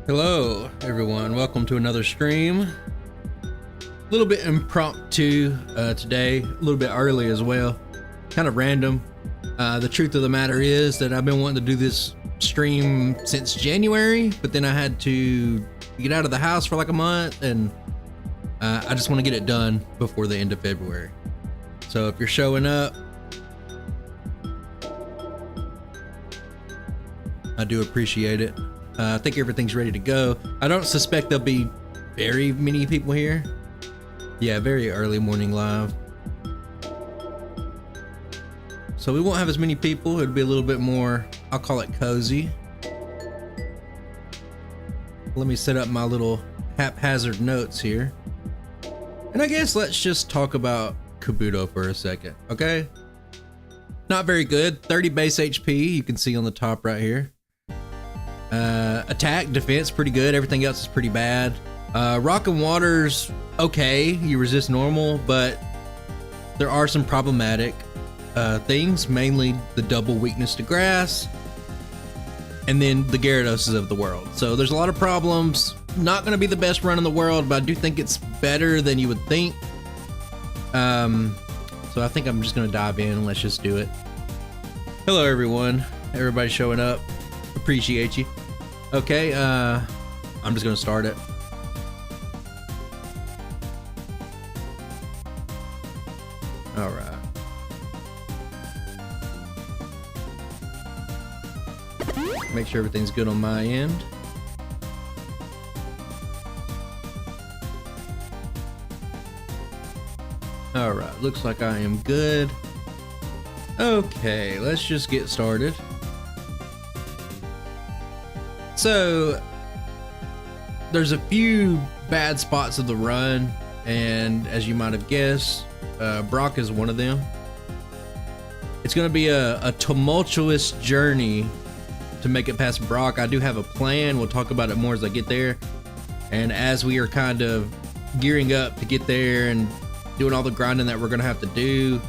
Hello everyone, welcome to another stream. A little bit impromptu today, a little bit early as well, kind of random. The truth of the matter is that I've been wanting to do this stream since January, but then I had to get out of the house for like a month, and I just want to get it done before the end of February. So if you're showing up, I do appreciate it. I think everything's ready to go. I don't suspect there'll be very many people here. Yeah, very early morning live. So we won't have as many people. It'll be a little bit more, I'll call it cozy. Let me set up my little haphazard notes here. And I guess let's just talk about Kabuto for a second, okay? Not very good, 30 base HP, you can see on the top right here. Attack, defense, pretty good. Everything else is pretty bad. Rock and water's okay. You resist normal, but there are some problematic things, mainly the double weakness to grass, and then the Gyarados of the world. So there's a lot of problems. Not going to be the best run in the world, but I do think it's better than you would think. So I think I'm just going to dive in and let's just do it. Hello, everyone. Everybody showing up. Appreciate you. Okay, I'm just gonna start it. All right. Make sure everything's good on my end. All right, looks like I am good. Okay, let's just get started. So there's a few bad spots of the run, and as you might have guessed, Brock is one of them. It's going to be a tumultuous journey to make it past Brock. I do have a plan. We'll talk about it more as I get there. And as we are kind of gearing up to get there and doing all the grinding that we're going to have to do,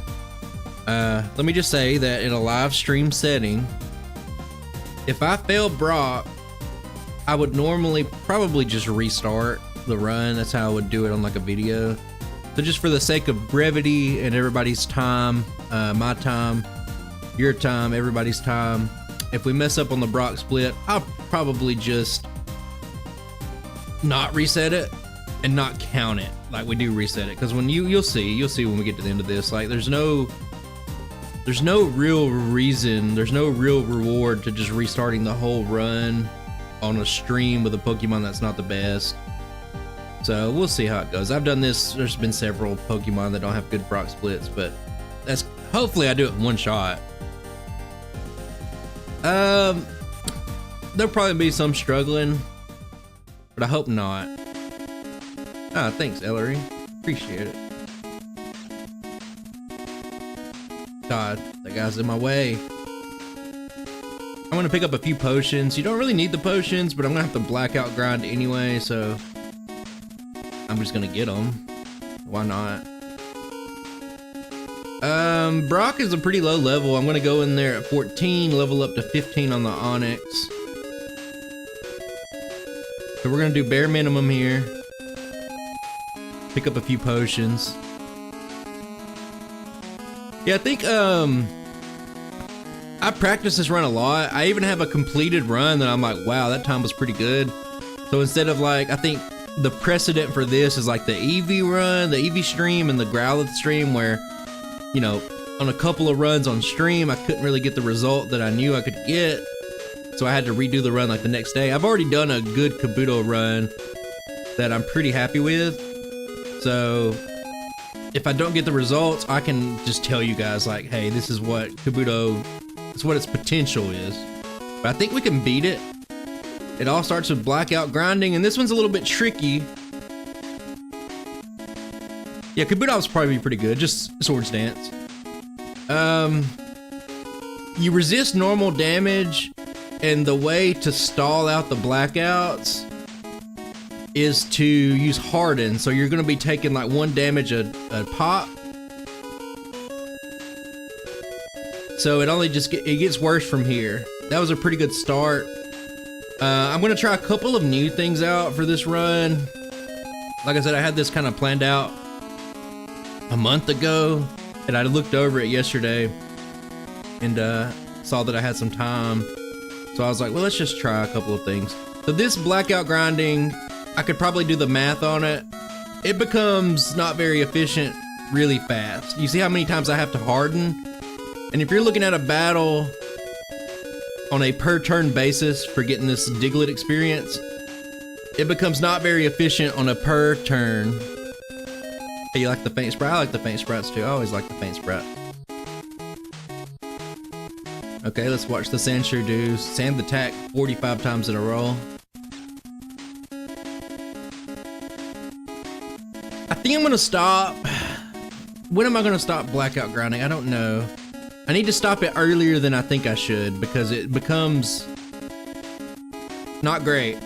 let me just say that in a live stream setting, if I fail Brock, I would normally probably just restart the run. That's how I would do it on like a video. So just for the sake of brevity and everybody's time, my time, your time, everybody's time, if we mess up on the Brock split, I'll probably just not reset it and not count it like we do reset it. Because when you'll see when we get to the end of this, like there's no real reason, there's no real reward to just restarting the whole run on a stream with a Pokemon that's not the best. So we'll see how it goes. I've done this, there's been several Pokemon that don't have good Brock splits, but that's, hopefully I do it in one shot. There'll probably be some struggling, but I hope not. Ah, thanks Ellery, appreciate it. God, that guy's in my way. I'm gonna pick up a few potions. You don't really need the potions, but I'm gonna have to blackout grind anyway, so I'm just gonna get them. Why not? Brock is a pretty low level. I'm gonna go in there at 14, level up to 15 on the Onyx. So we're gonna do bare minimum here. Pick up a few potions. Yeah, I think I practice this run a lot. I even have a completed run that I'm like, wow, that time was pretty good. So instead of like, I think the precedent for this is like the Eevee run, the Eevee stream and the Growlithe stream where, you know, on a couple of runs on stream, I couldn't really get the result that I knew I could get. So I had to redo the run like the next day. I've already done a good Kabuto run that I'm pretty happy with. So if I don't get the results, I can just tell you guys like, hey, this is what Kabuto, it's what its potential is. But I think we can beat it. It all starts with blackout grinding, and this one's a little bit tricky. Yeah, Kabuto's probably pretty good, just Swords Dance. You resist normal damage, and the way to stall out the blackouts is to use Harden. So you're gonna be taking like 1 damage a pop. So it only just it gets worse from here. That was a pretty good start. I'm gonna try a couple of new things out for this run. Like I said, I had this kind of planned out a month ago, and I looked over it yesterday and saw that I had some time. So I was like, well, let's just try a couple of things. So this blackout grinding, I could probably do the math on it. It becomes not very efficient really fast. You see how many times I have to harden? And if you're looking at a battle on a per turn basis for getting this Diglett experience, it becomes not very efficient on a per turn. Hey, you like the faint sprite? I like the faint sprites too. I always like the faint sprite. Okay, let's watch the Sandshrew do sand attack 45 times in a row. I think I'm gonna stop. When am I gonna stop blackout grinding? I don't know. I need to stop it earlier than I think I should because it becomes not great.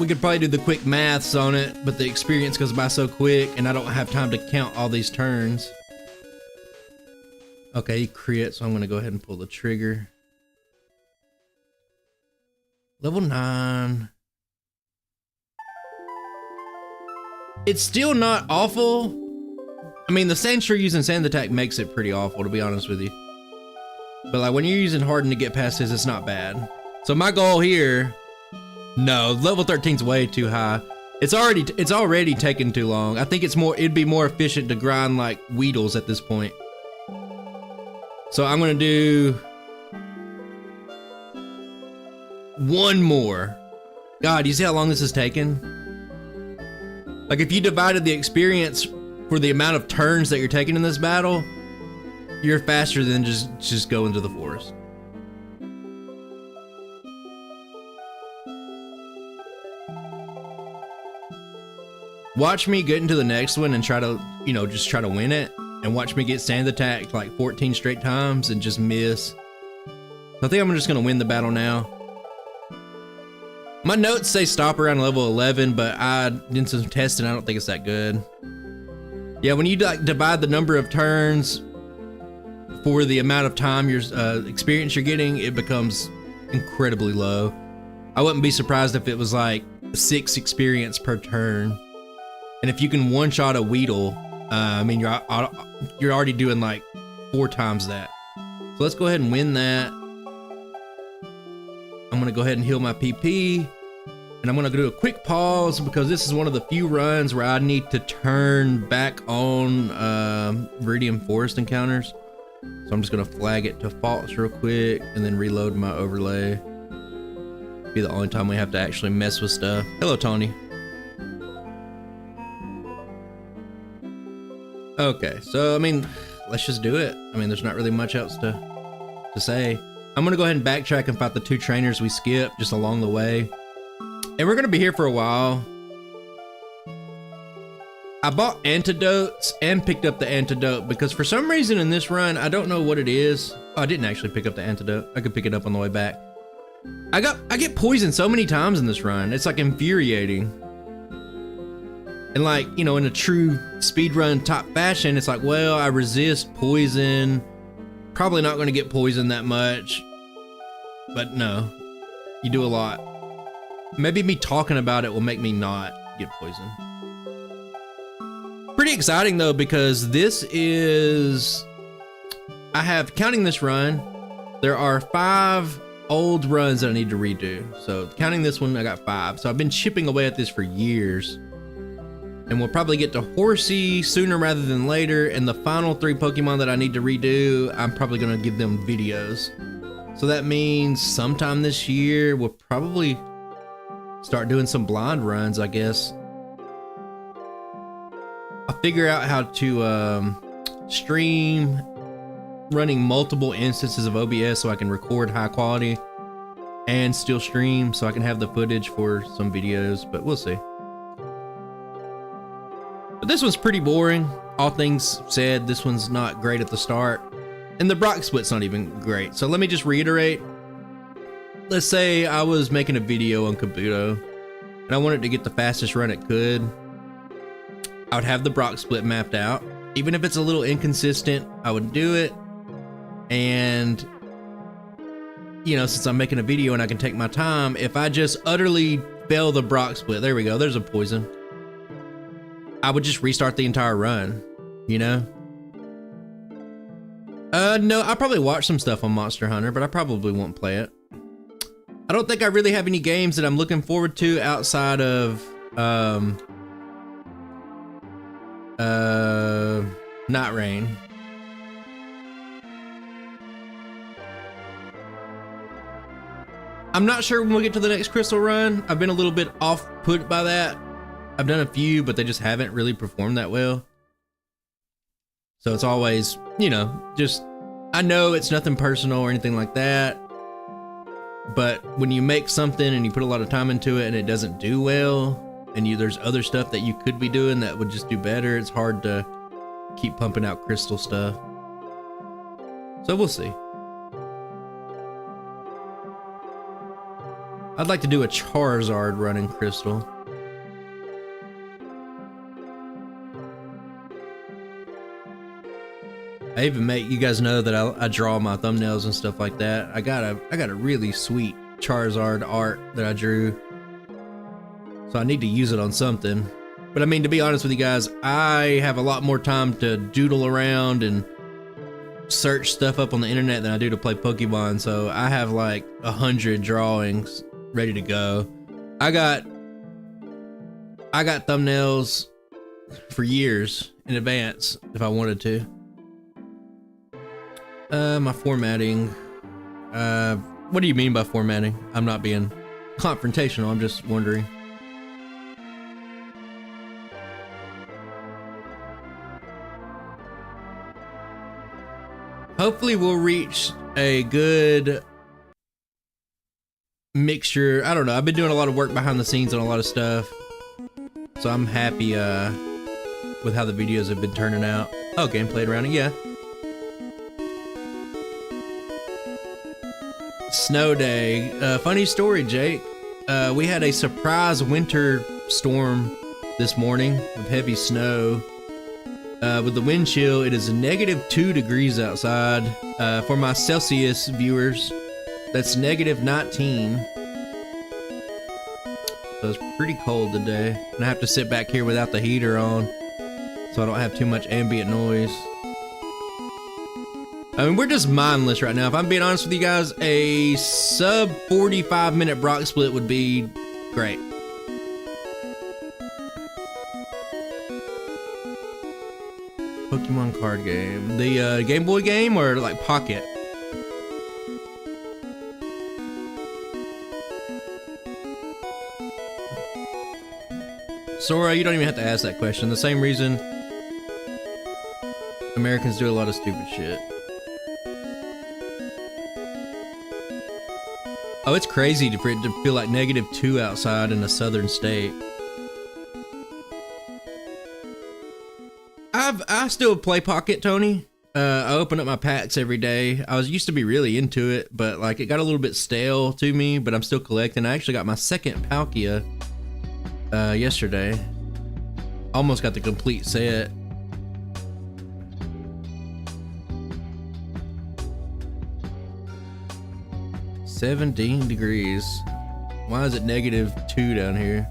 We could probably do the quick maths on it, but the experience goes by so quick and I don't have time to count all these turns. Okay, he crit, so I'm gonna go ahead and pull the trigger. Level 9. It's still not awful. I mean, the Sandshrew using Sand Attack makes it pretty awful, to be honest with you. But like when you're using Harden to get past this, it's not bad. So my goal here, no, level 13's way too high. It's already taken too long. I think it'd be more efficient to grind like Weedles at this point. So I'm gonna do one more. God, you see how long this is taking? Like if you divided the experience for the amount of turns that you're taking in this battle, you're faster than just go into the forest. Watch me get into the next one and try to, just try to win it. And watch me get sand attacked like 14 straight times and just miss. I think I'm just gonna win the battle now. My notes say stop around level 11, but I did some testing. I don't think it's that good. Yeah, when you like divide the number of turns for the amount of time your experience you're getting, it becomes incredibly low. I wouldn't be surprised if it was like 6 experience per turn. And if you can one-shot a Weedle, I mean, you're already doing like 4 times that. So let's go ahead and win that. I'm gonna go ahead and heal my PP. And I'm gonna do a quick pause because this is one of the few runs where I need to turn back on Viridian Forest encounters. So I'm just gonna flag it to false real quick and then reload my overlay. Be the only time we have to actually mess with stuff. Hello, Tony. Okay, so I mean, let's just do it. I mean, there's not really much else to say. I'm gonna go ahead and backtrack and fight the 2 trainers we skipped just along the way. And we're gonna be here for a while. I bought antidotes and picked up the antidote because for some reason in this run, I don't know what it is. Oh, I didn't actually pick up the antidote. I could pick it up on the way back. I get poisoned so many times in this run. It's like infuriating. And like, in a true speedrun top fashion, it's like, well, I resist poison. Probably not gonna get poisoned that much. But no, you do a lot. Maybe me talking about it will make me not get poisoned. Pretty exciting though, because this is, I have, counting this run, there are 5 old runs that I need to redo. So counting this one, I got 5. So I've been chipping away at this for years. And we'll probably get to Horsey sooner rather than later. And the final 3 Pokemon that I need to redo, I'm probably gonna give them videos. So that means sometime this year, we'll probably start doing some blind runs, I guess. I'll figure out how to stream running multiple instances of OBS so I can record high quality and still stream so I can have the footage for some videos, but we'll see. But this one's pretty boring. All things said, this one's not great at the start. And the Brock split's not even great. So let me just reiterate. Let's say I was making a video on Kabuto and I wanted to get the fastest run it could. I would have the Brock split mapped out. Even if it's a little inconsistent, I would do it. And you know, since I'm making a video and I can take my time, if I just utterly fail the Brock split, there we go, there's a poison, I would just restart the entire run, you know? No, I probably watch some stuff on Monster Hunter, but I probably won't play it. I don't think I really have any games that I'm looking forward to outside of, Night Rain. I'm not sure when we'll get to the next crystal run. I've been a little bit off put by that. I've done a few, but they just haven't really performed that well. So it's always, you know, just, I know it's nothing personal or anything like that, but when you make something and you put a lot of time into it and it doesn't do well, and there's other stuff that you could be doing that would just do better, it's hard to keep pumping out crystal stuff. So we'll see. I'd like to do a Charizard running crystal. I even make you guys know that I draw my thumbnails and stuff like that. I got a really sweet Charizard art that I drew, so I need to use it on something. But I mean, to be honest with you guys, I have a lot more time to doodle around and search stuff up on the internet than I do to play Pokemon. So I have like 100 drawings ready to go. I got thumbnails for years in advance if I wanted to. My formatting. What do you mean by formatting? I'm not being confrontational, I'm just wondering. Hopefully we'll reach a good mixture. I don't know. I've been doing a lot of work behind the scenes on a lot of stuff, so I'm happy with how the videos have been turning out. Oh, gameplay around it, yeah. Snow day. Funny story, Jake. We had a surprise winter storm this morning with heavy snow. With the wind chill, it is -2 degrees outside. For my Celsius viewers, that's -19. So it's pretty cold today. And I have to sit back here without the heater on, so I don't have too much ambient noise. I mean, we're just mindless right now. If I'm being honest with you guys, a sub 45-minute Brock split would be great. Pokemon card game. The Game Boy game or like Pocket? Sora, you don't even have to ask that question. The same reason Americans do a lot of stupid shit. Oh, it's crazy for it to feel like -2 outside in a southern state. I still play Pocket, Tony. I open up my packs every day. I used to be really into it, but like it got a little bit stale to me, but I'm still collecting. I actually got my second Palkia yesterday. Almost got the complete set. $17 degrees. Why is it -2 down here?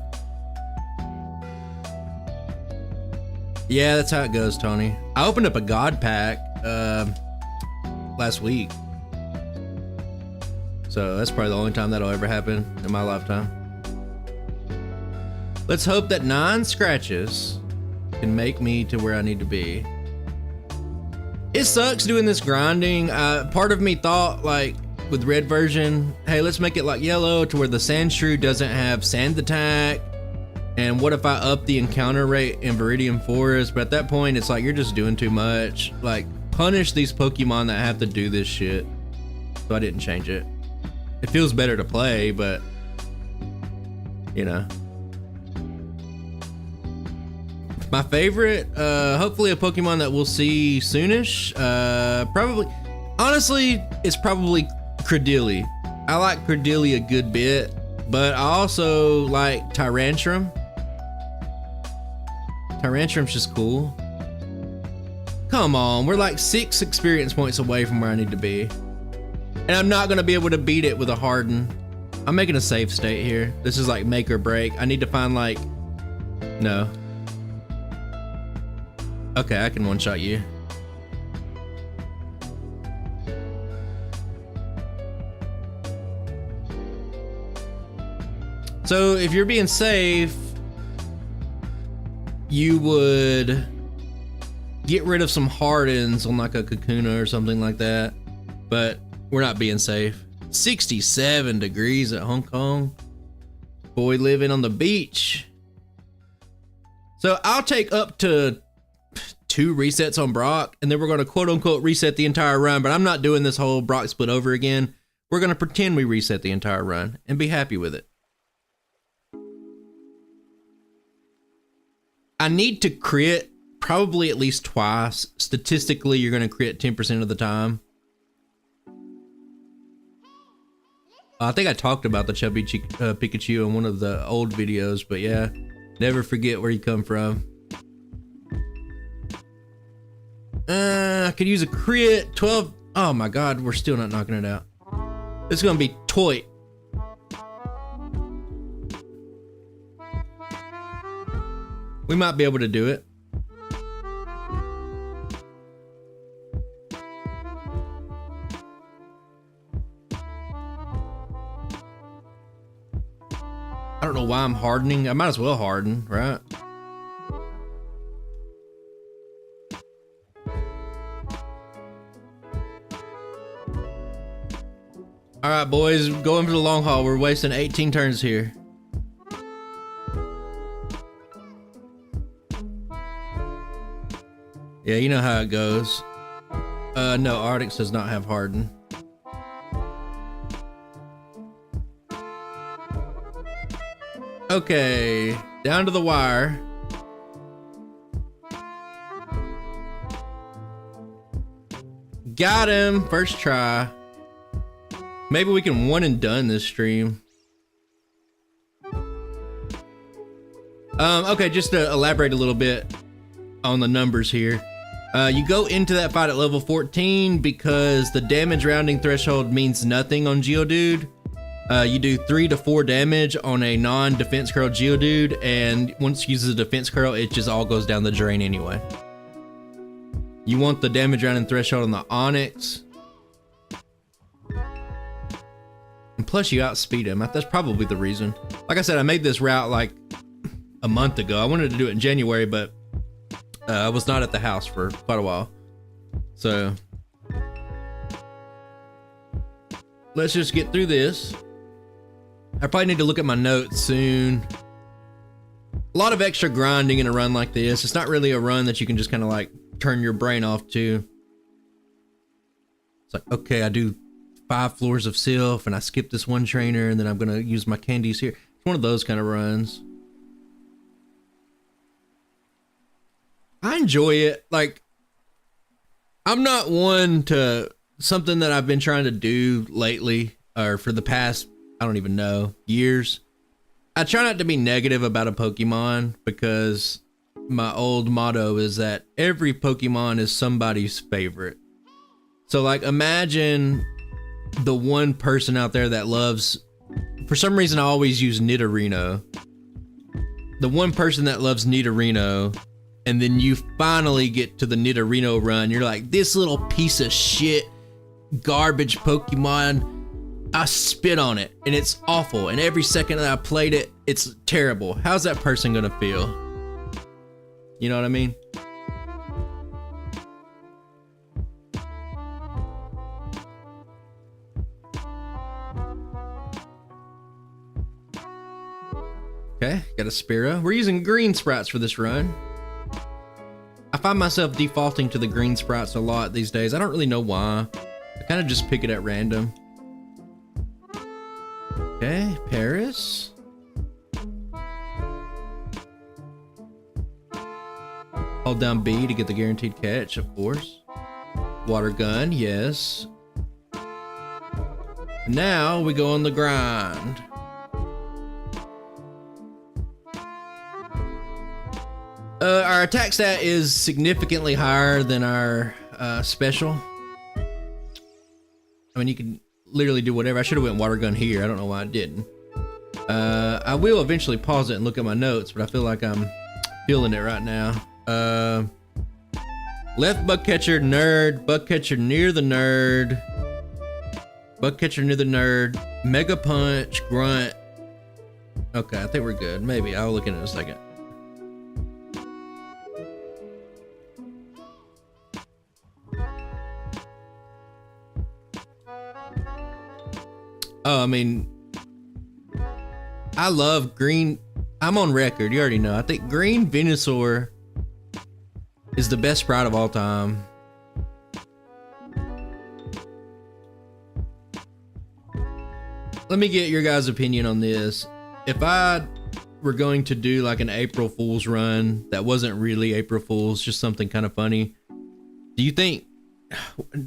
Yeah, that's how it goes, Tony. I opened up a God pack last week, so that's probably the only time that'll ever happen in my lifetime. Let's hope that 9 scratches can make me to where I need to be. It sucks doing this grinding. Part of me thought, like, with red version, hey, let's make it like yellow to where the Sandshrew doesn't have sand attack. And what if I up the encounter rate in Viridian Forest? But at that point, it's like, you're just doing too much. Like, punish these Pokemon that have to do this shit. So I didn't change it. It feels better to play, but, you know. My favorite, hopefully a Pokemon that we'll see soonish. Probably, honestly, it's probably Credilli. I like Credilli a good bit, but I also like Tyrantrum. Tyrantrum's just cool. Come on, we're like 6 experience points away from where I need to be. And I'm not gonna be able to beat it with a harden. I'm making a save state here. This is like make or break. I need to find like, no. Okay, I can one-shot you. So if you're being safe, you would get rid of some hardens on like a Kakuna or something like that. But we're not being safe. 67 degrees at Hong Kong. Boy living on the beach. So I'll take up to 2 resets on Brock, and then we're going to quote unquote reset the entire run, but I'm not doing this whole Brock split over again. We're going to pretend we reset the entire run and be happy with it. I need to crit probably at least twice. Statistically, you're going to crit 10% of the time. I think I talked about the chubby Pikachu in one of the old videos, but yeah, never forget where you come from. I could use a crit. 12. Oh my god, we're still not knocking it out. It's gonna be toy. We might be able to do it. I don't know why I'm hardening. I might as well harden, right? All right, boys, going for the long haul. We're wasting 18 turns here. Yeah, you know how it goes. No, Arctic does not have harden. Okay, down to the wire. Got him, first try. Maybe we can one and done this stream. Okay, just to elaborate a little bit on the numbers here. You go into that fight at level 14 because the damage rounding threshold means nothing on Geodude. You do 3 to 4 damage on a non-defense curl Geodude, and once it uses a defense curl, it just all goes down the drain anyway. You want the damage rounding threshold on the Onix. And plus you outspeed him. That's probably the reason. Like I said, I made this route like a month ago. I wanted to do it in January, but I was not at the house for quite a while. So let's just get through this. I probably need to look at my notes soon. A lot of extra grinding in a run like this. It's not really a run that you can just kind of like turn your brain off to. It's like, okay, I do 5 floors of Sylph and I skip this one trainer and then I'm gonna use my candies here. It's one of those kind of runs. I enjoy it. Like, I'm not one to something that I've been trying to do lately or for the past, I don't even know, years. I try not to be negative about a Pokemon because my old motto is that every Pokemon is somebody's favorite. So like, imagine the one person out there that loves, for some reason I always use Nidorino. The one person that loves Nidorino, and then you finally get to the Nidorino run. You're like, this little piece of shit, garbage Pokemon, I spit on it and it's awful. And every second that I played it, it's terrible. How's that person gonna feel? You know what I mean? Okay, got a Spira. We're using green sprites for this run. I find myself defaulting to the green sprites a lot these days. I don't really know why. I kind of just pick it at random. Okay, Paris. Hold down B to get the guaranteed catch, of course. Water gun, yes. Now we go on the grind. Our attack stat is significantly higher than our special. I mean, you can literally do whatever. I should have went water gun here. I don't know why I didn't. I will eventually pause it and look at my notes, but I feel like I'm feeling it right now. Left bug catcher, nerd. Bug catcher near the nerd. Bug catcher near the nerd. Mega punch, grunt. Okay, I think we're good. Maybe. I'll look in a second. Oh, I mean, I love green. I'm on record. You already know. I think green Venusaur is the best sprite of all time. Let me get your guys' opinion on this. If I were going to do like an April Fool's run that wasn't really April Fool's, just something kind of funny, do you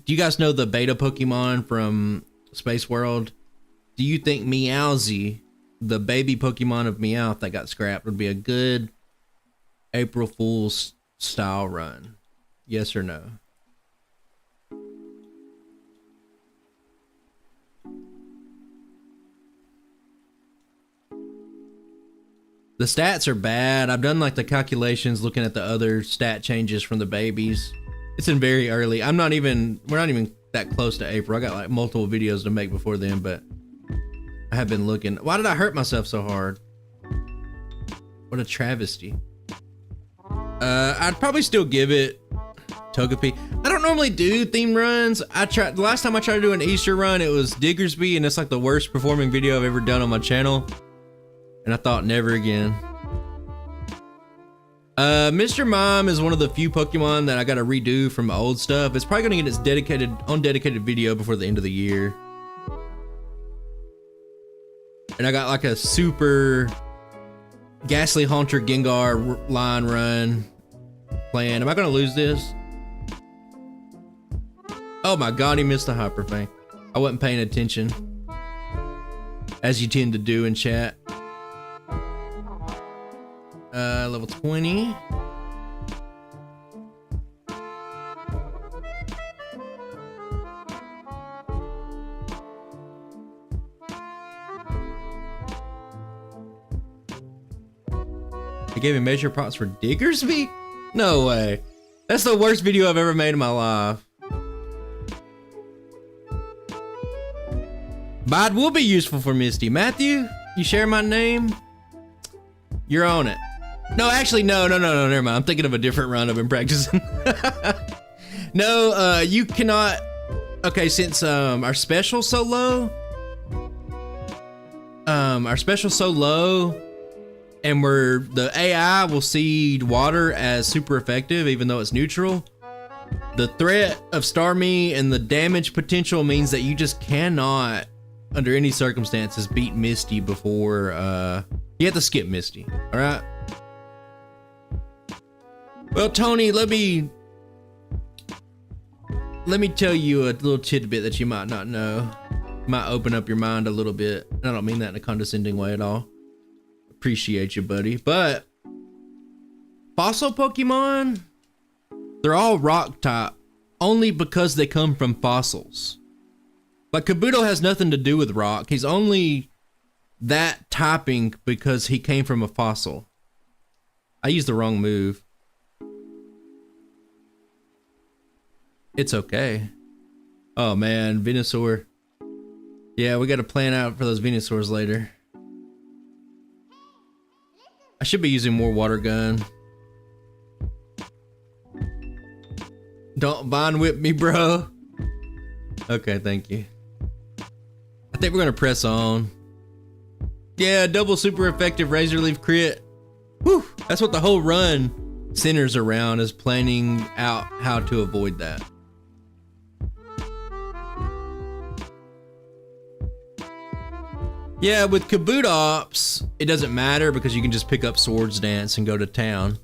you guys know the beta Pokemon from Space World? Do you think Meowsy, the baby Pokemon of Meowth that got scrapped, would be a good April Fool's style run? Yes or no? The stats are bad. I've done like the calculations looking at the other stat changes from the babies. It's in very early. we're not even that close to April. I got like multiple videos to make before then, but I have been looking. Why did I hurt myself so hard? What a travesty. I'd probably still give it Togepi. I don't normally do theme runs. The last time I tried to do an Easter run, it was Diggersby, and it's like the worst performing video I've ever done on my channel. And I thought never again. Mr. Mime is one of the few Pokemon that I gotta redo from old stuff. It's probably gonna get its dedicated video before the end of the year. And I got like a super Ghastly Haunter Gengar line run planned. Am I gonna lose this? Oh my god, he missed the Hyper Fang. I wasn't paying attention, as you tend to do in chat. Level 20. They gave me major props for Diggersby? No way. That's the worst video I've ever made in my life. Bod will be useful for Misty. Matthew, you share my name? You're on it. No, actually, no, never mind. I'm thinking of a different run I've been practicing. No, you cannot. Okay, since our special's so low, and the AI will see water as super effective, even though it's neutral. The threat of Starmie and the damage potential means that you just cannot, under any circumstances, beat Misty before. You have to skip Misty. All right. Well, Tony, let me tell you a little tidbit that you might not know. Might open up your mind a little bit. I don't mean that in a condescending way at all. Appreciate you, buddy. But fossil Pokemon, they're all rock type only because they come from fossils. Like Kabuto has nothing to do with rock. He's only that typing because he came from a fossil. I used the wrong move. It's okay. Oh man, Venusaur. Yeah, we gotta plan out for those Venusaurs later. I should be using more water gun. Don't Vine whip me, bro. Okay, thank you. I think we're gonna press on. Yeah, double super effective Razor Leaf crit. Whew, that's what the whole run centers around, is planning out how to avoid that. Yeah, with Kabutops, it doesn't matter because you can just pick up Swords Dance and go to town.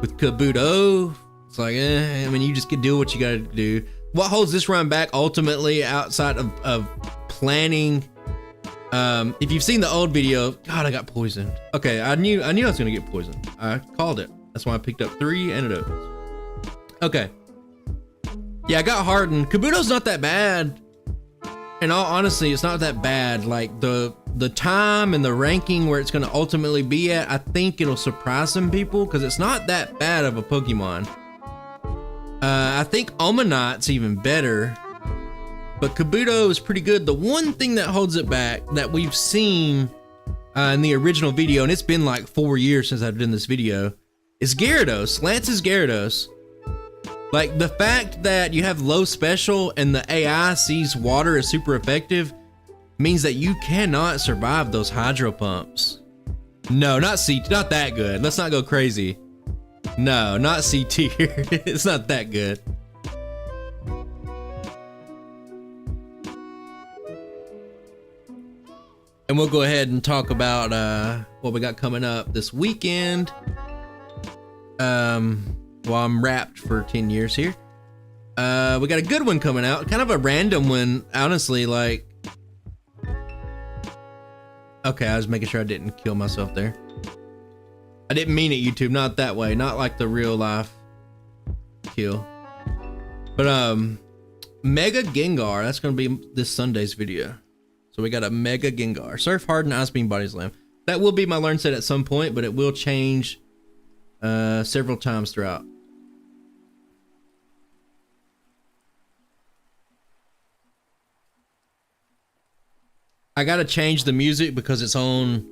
With Kabuto, it's like, I mean, you just can do what you gotta do. What holds this run back ultimately, outside of planning, if you've seen the old video, God, I got poisoned. Okay, I knew I was gonna get poisoned. I called it. That's why I picked up 3 antidotes. Okay. Yeah, I got hardened. Kabuto's not that bad. in all honesty, it's not that bad. Like the time and the ranking where it's going to ultimately be at, I think it'll surprise some people because it's not that bad of a Pokemon. I think Omanite's even better, but Kabuto is pretty good. The one thing that holds it back that we've seen in the original video, and it's been like 4 years since I've done this video, is Gyarados. Lance's Gyarados. Like the fact that you have low special and the AI sees water as super effective means that you cannot survive those hydro pumps. No, not C, not that good. Let's not go crazy. No, not C tier. It's not that good. And we'll go ahead and talk about what we got coming up this weekend. Well, I'm wrapped for 10 years here. We got a good one coming out, kind of a random one, honestly. Like, okay, I was making sure I didn't kill myself there. I didn't mean it, YouTube, not that way, not like the real life kill. But Mega Gengar, that's gonna be this Sunday's video. So we got a Mega Gengar, Surf Hardened, Ice Beam, Body Slam. That will be my learn set at some point, but it will change several times throughout. I gotta change the music because it's on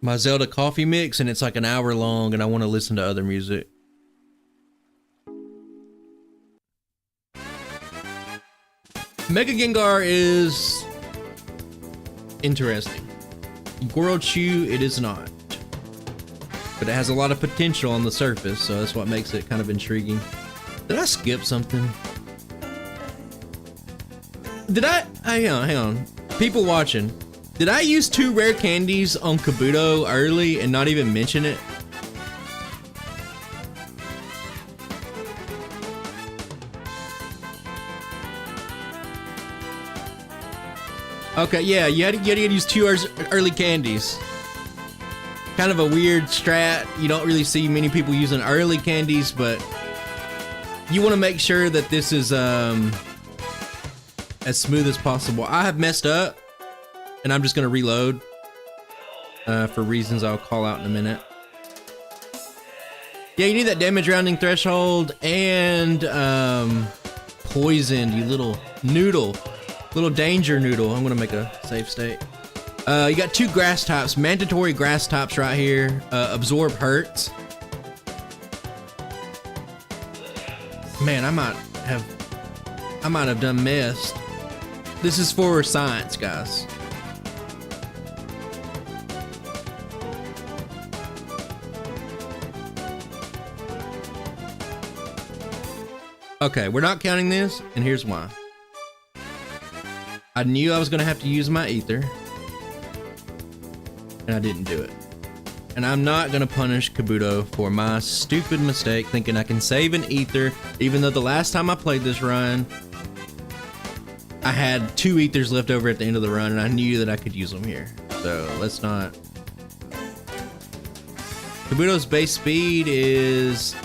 my Zelda coffee mix and it's like an hour long and I want to listen to other music. Mega Gengar is interesting. Gorochu, it is not. But it has a lot of potential on the surface, so that's what makes it kind of intriguing. Did I skip something? Did I? Hang on. People watching, did I use 2 rare candies on Kabuto early and not even mention it? Okay, yeah, you had to use 2 early candies. Kind of a weird strat. You don't really see many people using early candies, but you want to make sure that this is as smooth as possible. I have messed up, and I'm just gonna reload for reasons I'll call out in a minute. Yeah, you need that damage rounding threshold and poisoned, you little noodle, little danger noodle. I'm gonna make a save state. You got 2 grass types, mandatory grass types right here. Absorb hurts. Man, I might have done messed. This is for science, guys. Okay, we're not counting this, and here's why. I knew I was gonna have to use my ether, and I didn't do it. And I'm not gonna punish Kabuto for my stupid mistake thinking I can save an ether, even though the last time I played this run, I had 2 ethers left over at the end of the run, and I knew that I could use them here. So let's not. Kabuto's base speed is...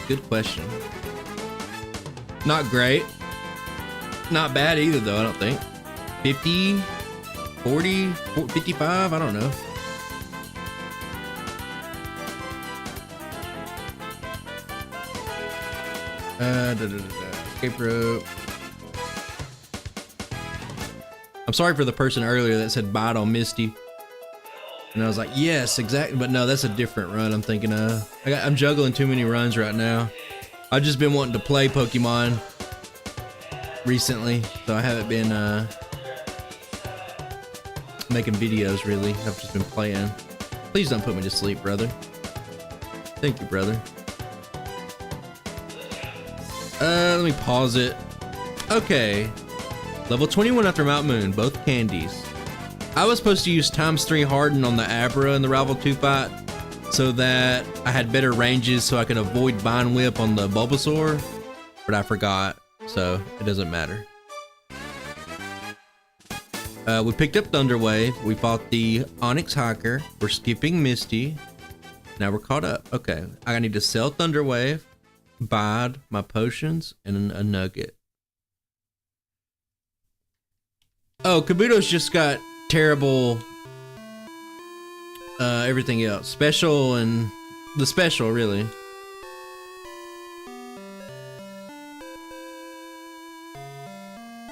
Good question. Not great. Not bad either, though, I don't think. 50, 40, 55, I don't know. Escape rope. I'm sorry for the person earlier that said bite on Misty. And I was like, yes, exactly. But no, that's a different run I'm thinking of. I'm juggling too many runs right now. I've just been wanting to play Pokemon recently, so I haven't been making videos really. I've just been playing. Please don't put me to sleep, brother. Thank you, brother. Let me pause it. Okay. Level 21 after Mount Moon, both candies. I was supposed to use ×3 Harden on the Abra in the Rival 2 fight so that I had better ranges so I could avoid Vine Whip on the Bulbasaur, but I forgot, so it doesn't matter. We picked up Thunder Wave. We fought the Onyx Hiker. We're skipping Misty. Now we're caught up. Okay, I need to sell Thunder Wave, buy my potions, and a nugget. Oh, Kabuto's just got terrible everything else. Special and the special, really.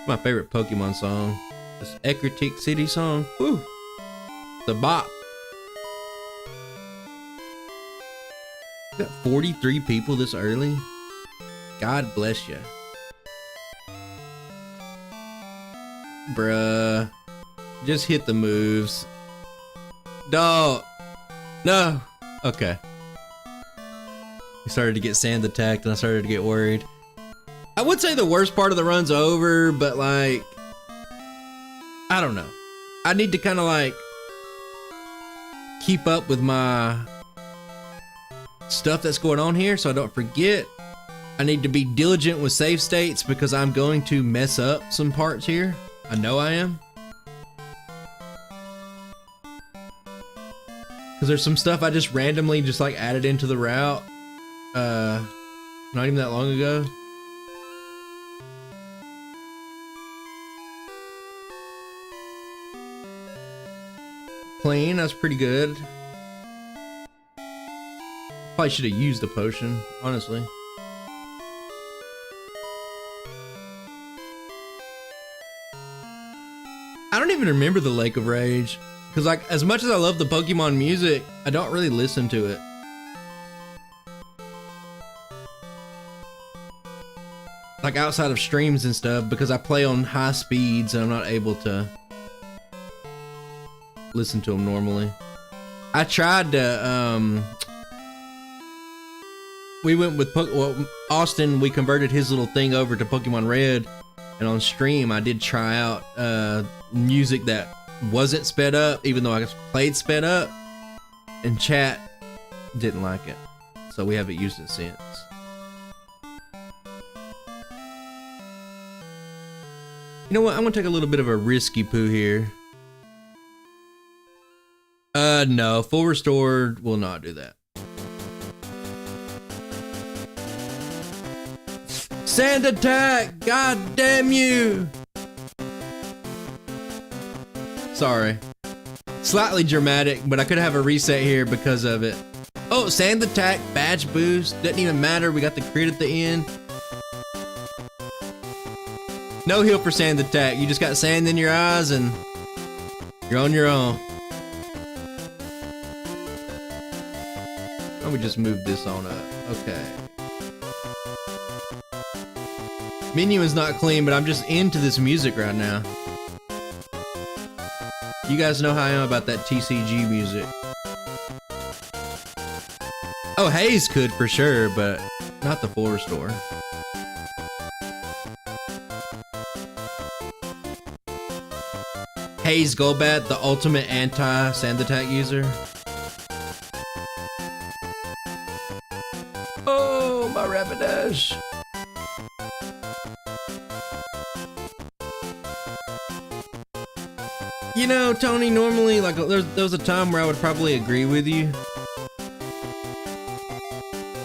My favorite Pokemon song. This Ecruteak City song. Woo! The bop. Got 43 people this early. God bless you. Bruh. Just hit the moves. Dog. No. Okay. We started to get sand attacked and I started to get worried. I would say the worst part of the run's over, but like, I don't know. I need to kind of like keep up with my stuff that's going on here so I don't forget. I need to be diligent with save states because I'm going to mess up some parts here. I know I am. Because there's some stuff I just randomly just like added into the route not even that long ago. Clean, that's pretty good. Probably should have used the potion, honestly. I don't even remember the Lake of Rage. Because like, as much as I love the Pokemon music, I don't really listen to it. Like outside of streams and stuff, because I play on high speeds and I'm not able to listen to them normally. I tried to, we went with, Austin, we converted his little thing over to Pokemon Red, and on stream I did try out music that wasn't sped up, even though I played sped up, and chat didn't like it, so we haven't used it since. You know what, I'm gonna take a little bit of a risky poo here. No, full restored will not do that. Sand attack! God damn you! Sorry. Slightly dramatic, but I could have a reset here because of it. Oh, sand attack, badge boost. Doesn't even matter, we got the crit at the end. No heal for sand attack. You just got sand in your eyes and you're on your own. Let me just move this on up. Okay. Menu is not clean, but I'm just into this music right now. You guys know how I am about that TCG music. Oh, Haze could for sure, but not the full restore. Haze Golbat, the ultimate anti-sand attack user. Oh, my Rapidash. You know, Tony, normally, like, there was a time where I would probably agree with you.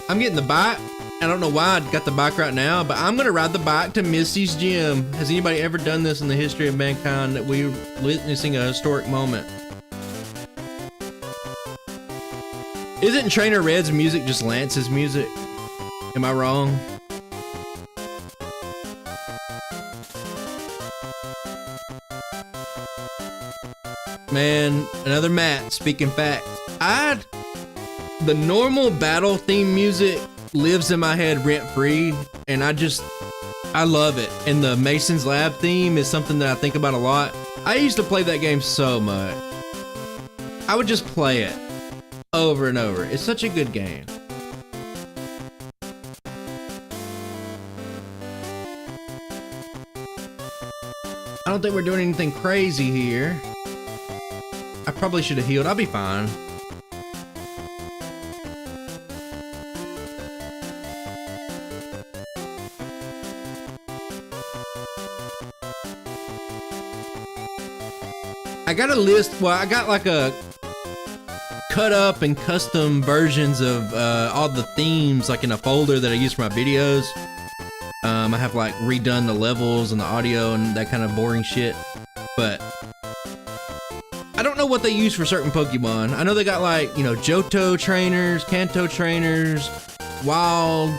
I'm getting the bike. I don't know why I got the bike right now, but I'm gonna ride the bike to Misty's gym. Has anybody ever done this in the history of mankind, that we're witnessing a historic moment? Isn't Trainer Red's music just Lance's music? Am I wrong? Man, another Matt speaking facts. The normal battle theme music lives in my head rent-free, and I love it. And the Mason's Lab theme is something that I think about a lot. I used to play that game so much. I would just play it over and over. It's such a good game. I don't think we're doing anything crazy here. I probably should have healed. I'll be fine. I got a list. Well, I got like a cut up and custom versions of all the themes, like in a folder that I use for my videos. I have like redone the levels and the audio and that kind of boring shit. but I don't know what they use for certain Pokemon. I know they got like, you know, Johto trainers, Kanto trainers, Wild,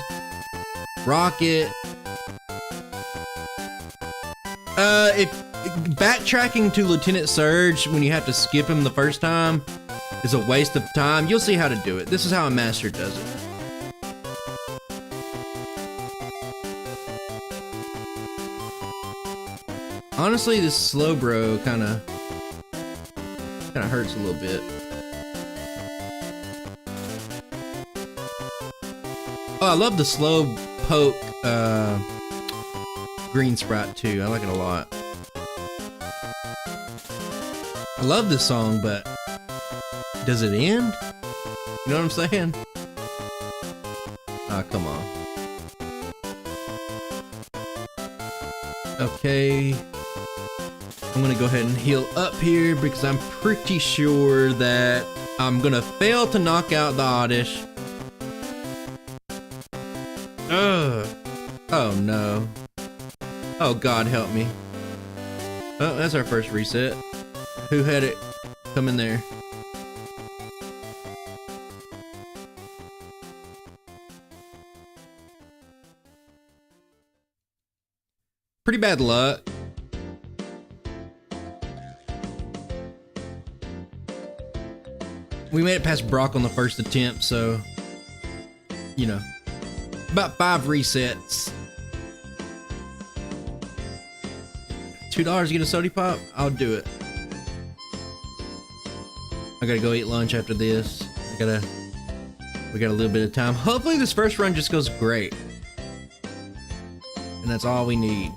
Rocket. If backtracking to Lieutenant Surge when you have to skip him the first time is a waste of time, you'll see how to do it. This is how a master does it. Honestly, this Slowbro kind of hurts a little bit. Oh, I love the slow poke green sprite too. I like it a lot. I love this song, but does it end? You know what I'm saying? Ah, come on. Okay. I'm gonna go ahead and heal up here because I'm pretty sure that I'm gonna fail to knock out the Oddish. Ugh. Oh no. Oh God, help me. Oh, that's our first reset. Who had it come in there? Pretty bad luck. We made it past Brock on the first attempt, so, you know, about 5 resets. $2 to get a soda pop? I'll do it. I gotta go eat lunch after this. We got a little bit of time. Hopefully this first run just goes great. And that's all we need.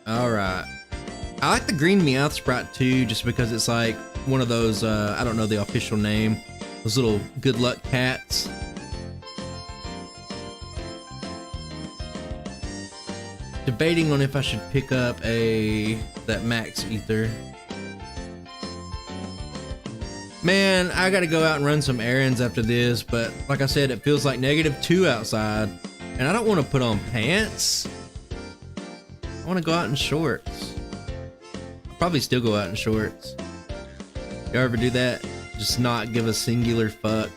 Alright. I like the green Meowth sprite too, just because it's like one of those, I don't know the official name, those little good luck cats. Debating on if I should pick up that Max Ether. Man, I gotta go out and run some errands after this, but like I said, it feels like -2 outside, and I don't want to put on pants. I want to go out in shorts. I'll probably still go out in shorts. You ever do that? Just not give a singular fuck.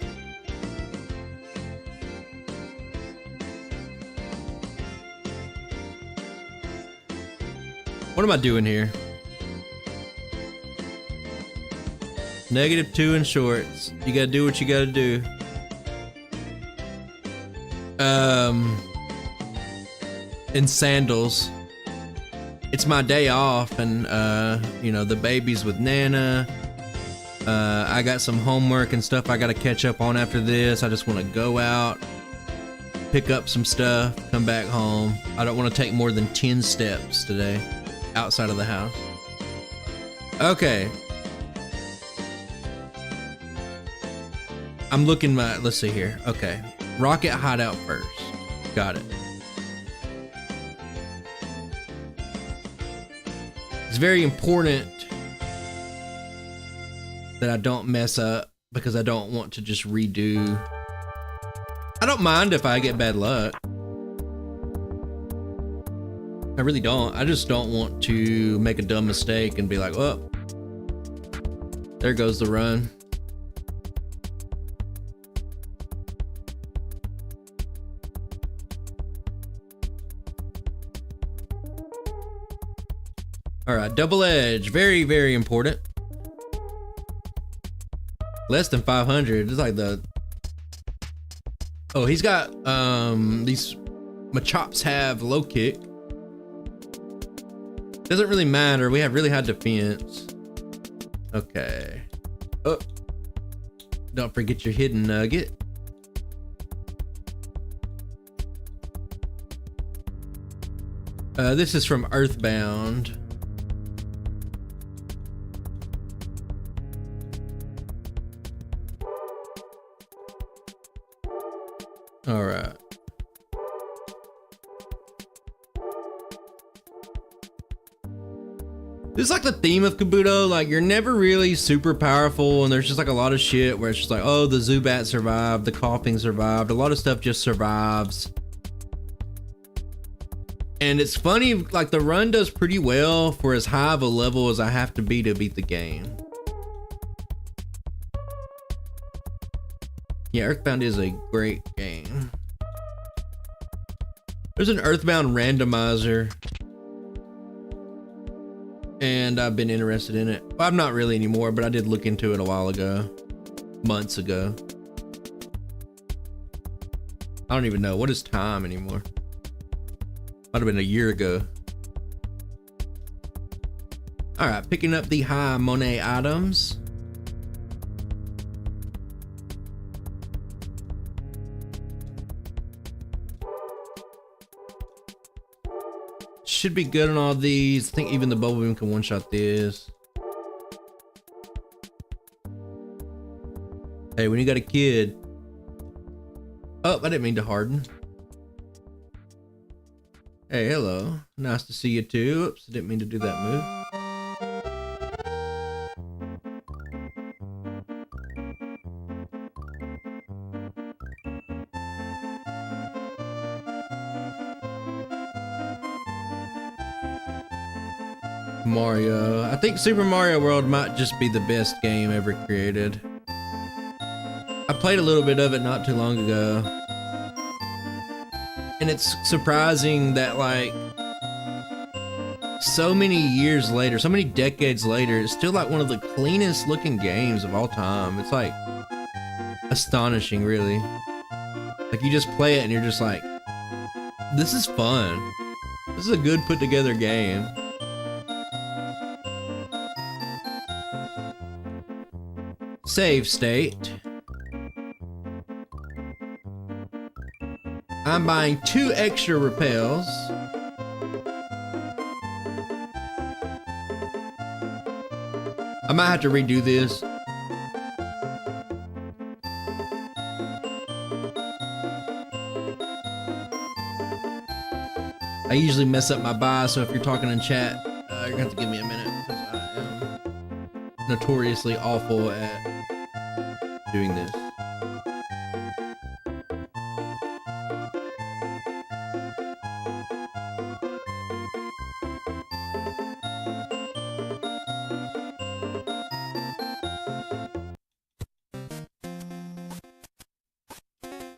What am I doing here? -2 in shorts. You gotta do what you gotta do. In sandals. It's my day off, and you know, the baby's with Nana. I got some homework and stuff I gotta catch up on after this. I just want to go out, pick up some stuff, come back home. I don't want to take more than 10 steps today outside of the house. Okay. I'm looking let's see here. Okay. Rocket hideout first. Got it. It's very important that I don't mess up because I don't want to just redo. I don't mind if I get bad luck. I really don't. I just don't want to make a dumb mistake and be like, oh, there goes the run. All right, double edge, very, very important. Less than 500. It's like the. Oh, he's got these Machops have low kick. Doesn't really matter. We have really high defense. Okay. Oh, don't forget your hidden nugget. This is from Earthbound. All right. This is like the theme of Kabuto. Like, you're never really super powerful, and there's just like a lot of shit where it's just like, oh, the Zubat survived, the coughing survived, a lot of stuff just survives. And it's funny, like the run does pretty well for as high of a level as I have to beat the game. Yeah, Earthbound is a great game. There's an Earthbound randomizer, and I've been interested in it. Well, I'm not really anymore, but I did look into it a while ago, months ago. I don't even know, what is time anymore? Might have been a year ago. All right, picking up the high Monet items. Should be good on all these. I think even the Bubble Beam can one-shot this. Hey, when you got a kid. Oh, I didn't mean to harden. Hey, hello. Nice to see you too. Oops, I didn't mean to do that move. Mario. I think Super Mario World might just be the best game ever created. I played a little bit of it not too long ago. And it's surprising that, like, so many years later, so many decades later, it's still like one of the cleanest looking games of all time. It's like astonishing, really. Like, you just play it and you're just like, this is fun. This is a good put together game. Save state. I'm buying 2 extra repels. I might have to redo this. I usually mess up my buy, so if you're talking in chat, you're gonna have to give me a minute because I am notoriously awful at doing this.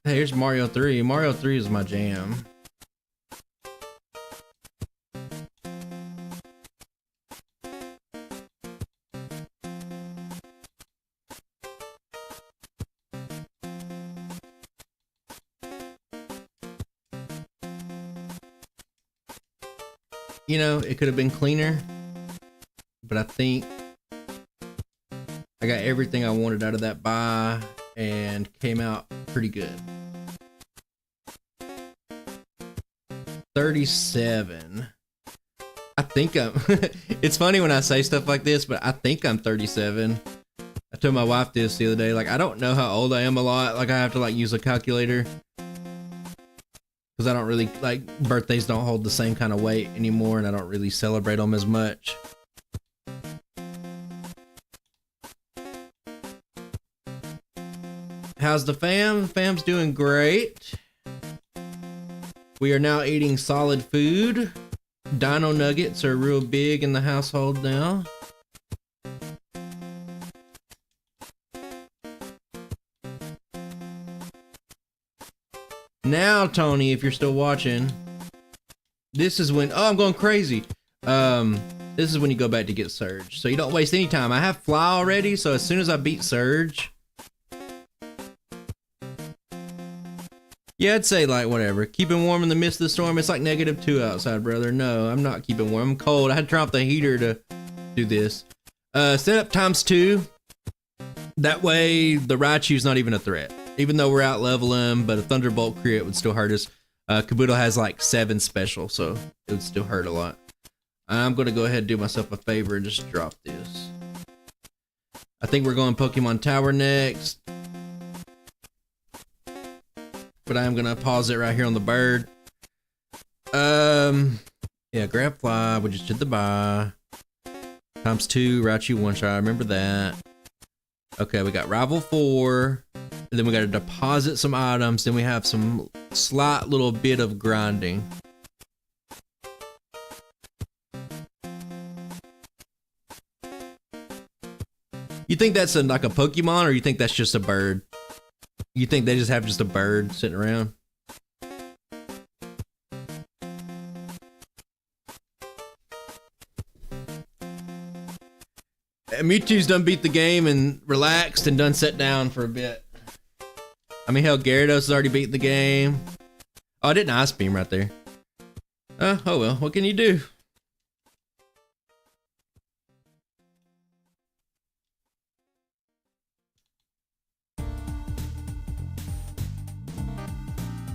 Hey, here's Mario 3. Mario 3 is my jam. You know, it could have been cleaner, but I think I got everything I wanted out of that buy and came out pretty good. 37. I think I'm it's funny when I say stuff like this, but I think I'm 37. I told my wife this the other day, like, I don't know how old I am a lot. Like, I have to like use a calculator because I don't really, like, birthdays don't hold the same kind of weight anymore, and I don't really celebrate them as much. How's the fam? Fam's doing great. We are now eating solid food. Dino nuggets are real big in the household now. Now, Tony, if you're still watching, this is when, oh, I'm going crazy. This is when you go back to get Surge. So you don't waste any time. I have Fly already, so as soon as I beat Surge, yeah, I'd say, like, whatever. Keeping warm in the midst of the storm. It's like -2 outside, brother. No, I'm not keeping warm. I'm cold. I had to turn off the heater to do this. Setup ×2. That way, the Raichu's not even a threat. Even though we're out leveling, but a Thunderbolt crit would still hurt us. Kabuto has like 7 special, so it would still hurt a lot. I'm going to go ahead and do myself a favor and just drop this. I think we're going Pokemon Tower next. But I am going to pause it right here on the bird. Yeah, grab Fly. We just did the buy. Times 2, Raichu one shot. I remember that. Okay, we got Rival 4. And then we got to deposit some items. Then we have some slight little bit of grinding. You think that's like a Pokemon, or you think that's just a bird? You think they just have just a bird sitting around? Mewtwo's done beat the game and relaxed and done sat down for a bit. I mean, hell, Gyarados has already beat the game. Oh, I didn't Ice Beam right there. Oh well, what can you do?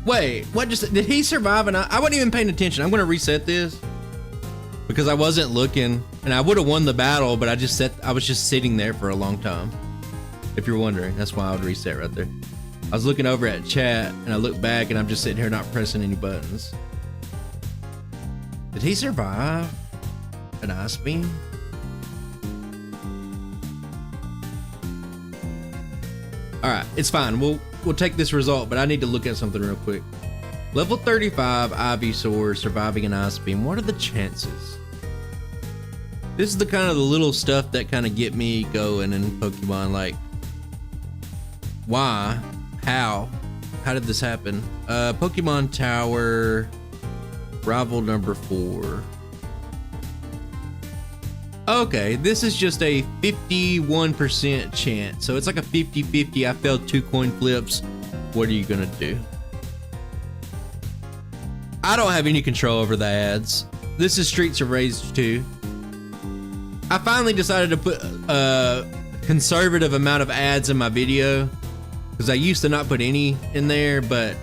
Wait, what just, did he survive? And I wasn't even paying attention. I'm gonna reset this because I wasn't looking, and I would have won the battle, but I was just sitting there for a long time. If you're wondering, that's why I would reset right there. I was looking over at chat and I looked back and I'm just sitting here not pressing any buttons. Did he survive an Ice Beam? Alright, it's fine. We'll take this result, but I need to look at something real quick. Level 35 Ivysaur surviving an Ice Beam. What are the chances? This is the kind of the little stuff that kind of get me going in Pokemon, like why? How did this happen? Pokemon Tower, rival number 4. Okay, this is just a 51% chance. So it's like a 50-50. I failed 2 coin flips. What are you gonna do? I don't have any control over the ads. This is Streets of Rage 2. I finally decided to put a conservative amount of ads in my video, because I used to not put any in there, but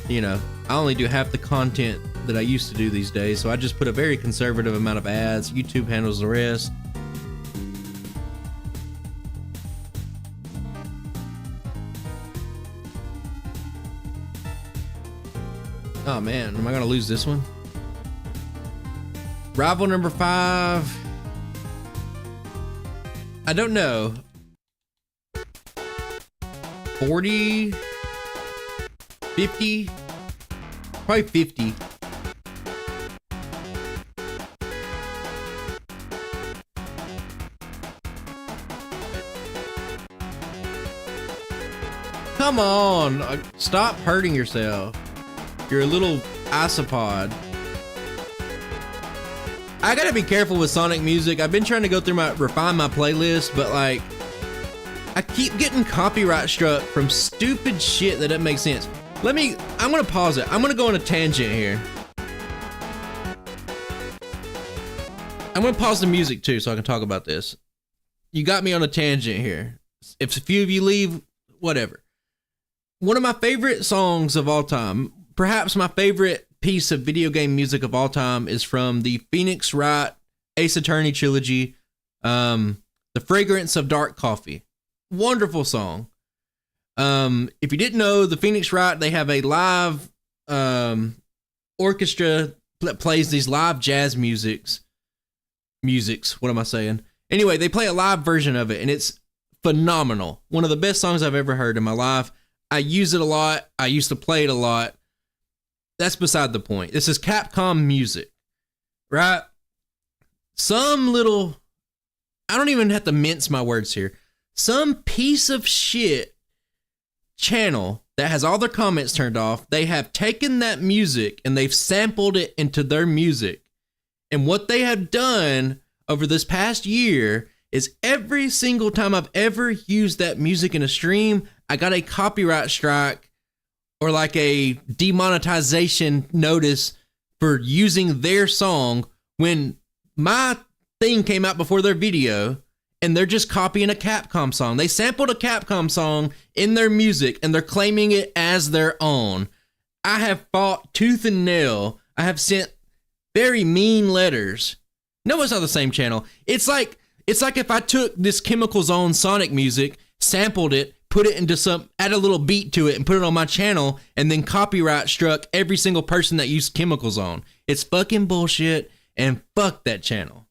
you know, I only do half the content that I used to do these days, so I just put a very conservative amount of ads. YouTube handles the rest. Oh man, am I gonna lose this one? Rival number 5. I don't know. 40, 50, probably 50. Come on, stop hurting yourself. You're a little isopod. I gotta be careful with Sonic music. I've been trying to go through refine my playlist, but like, I keep getting copyright struck from stupid shit that doesn't make sense. I'm gonna pause it. I'm gonna go on a tangent here. I'm gonna pause the music too so I can talk about this. You got me on a tangent here. If a few of you leave, whatever. One of my favorite songs of all time, perhaps my favorite piece of video game music of all time, is from the Phoenix Wright Ace Attorney trilogy, The Fragrance of Dark Coffee. Wonderful song. If you didn't know, the Phoenix Wright, they have a live orchestra that plays these live jazz musics. What am I saying? Anyway, they play a live version of it, and it's phenomenal. One of the best songs I've ever heard in my life. I use it a lot. I used to play it a lot. That's beside the point. This is Capcom music, right? Some little, I don't even have to mince my words here. Some piece of shit channel that has all their comments turned off, they have taken that music and they've sampled it into their music. And what they have done over this past year is every single time I've ever used that music in a stream, I got a copyright strike or like a demonetization notice for using their song when my thing came out before their video, and they're just copying a Capcom song. They sampled a Capcom song in their music and they're claiming it as their own. I have fought tooth and nail. I have sent very mean letters. No, it's not the same channel. It's like if I took this Chemical Zone Sonic music, sampled it, put it into add a little beat to it and put it on my channel, and then copyright struck every single person that used Chemical Zone. It's fucking bullshit, and fuck that channel.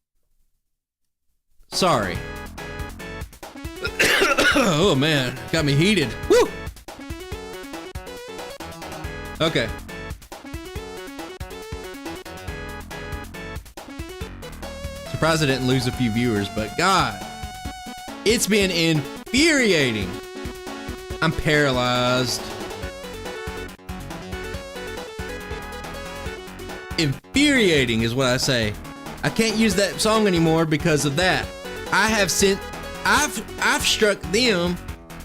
Sorry. Oh man, got me heated. Woo! Okay. Surprised I didn't lose a few viewers, but God, it's been infuriating. I'm paralyzed. Infuriating is what I say. I can't use that song anymore because of that. I've struck them.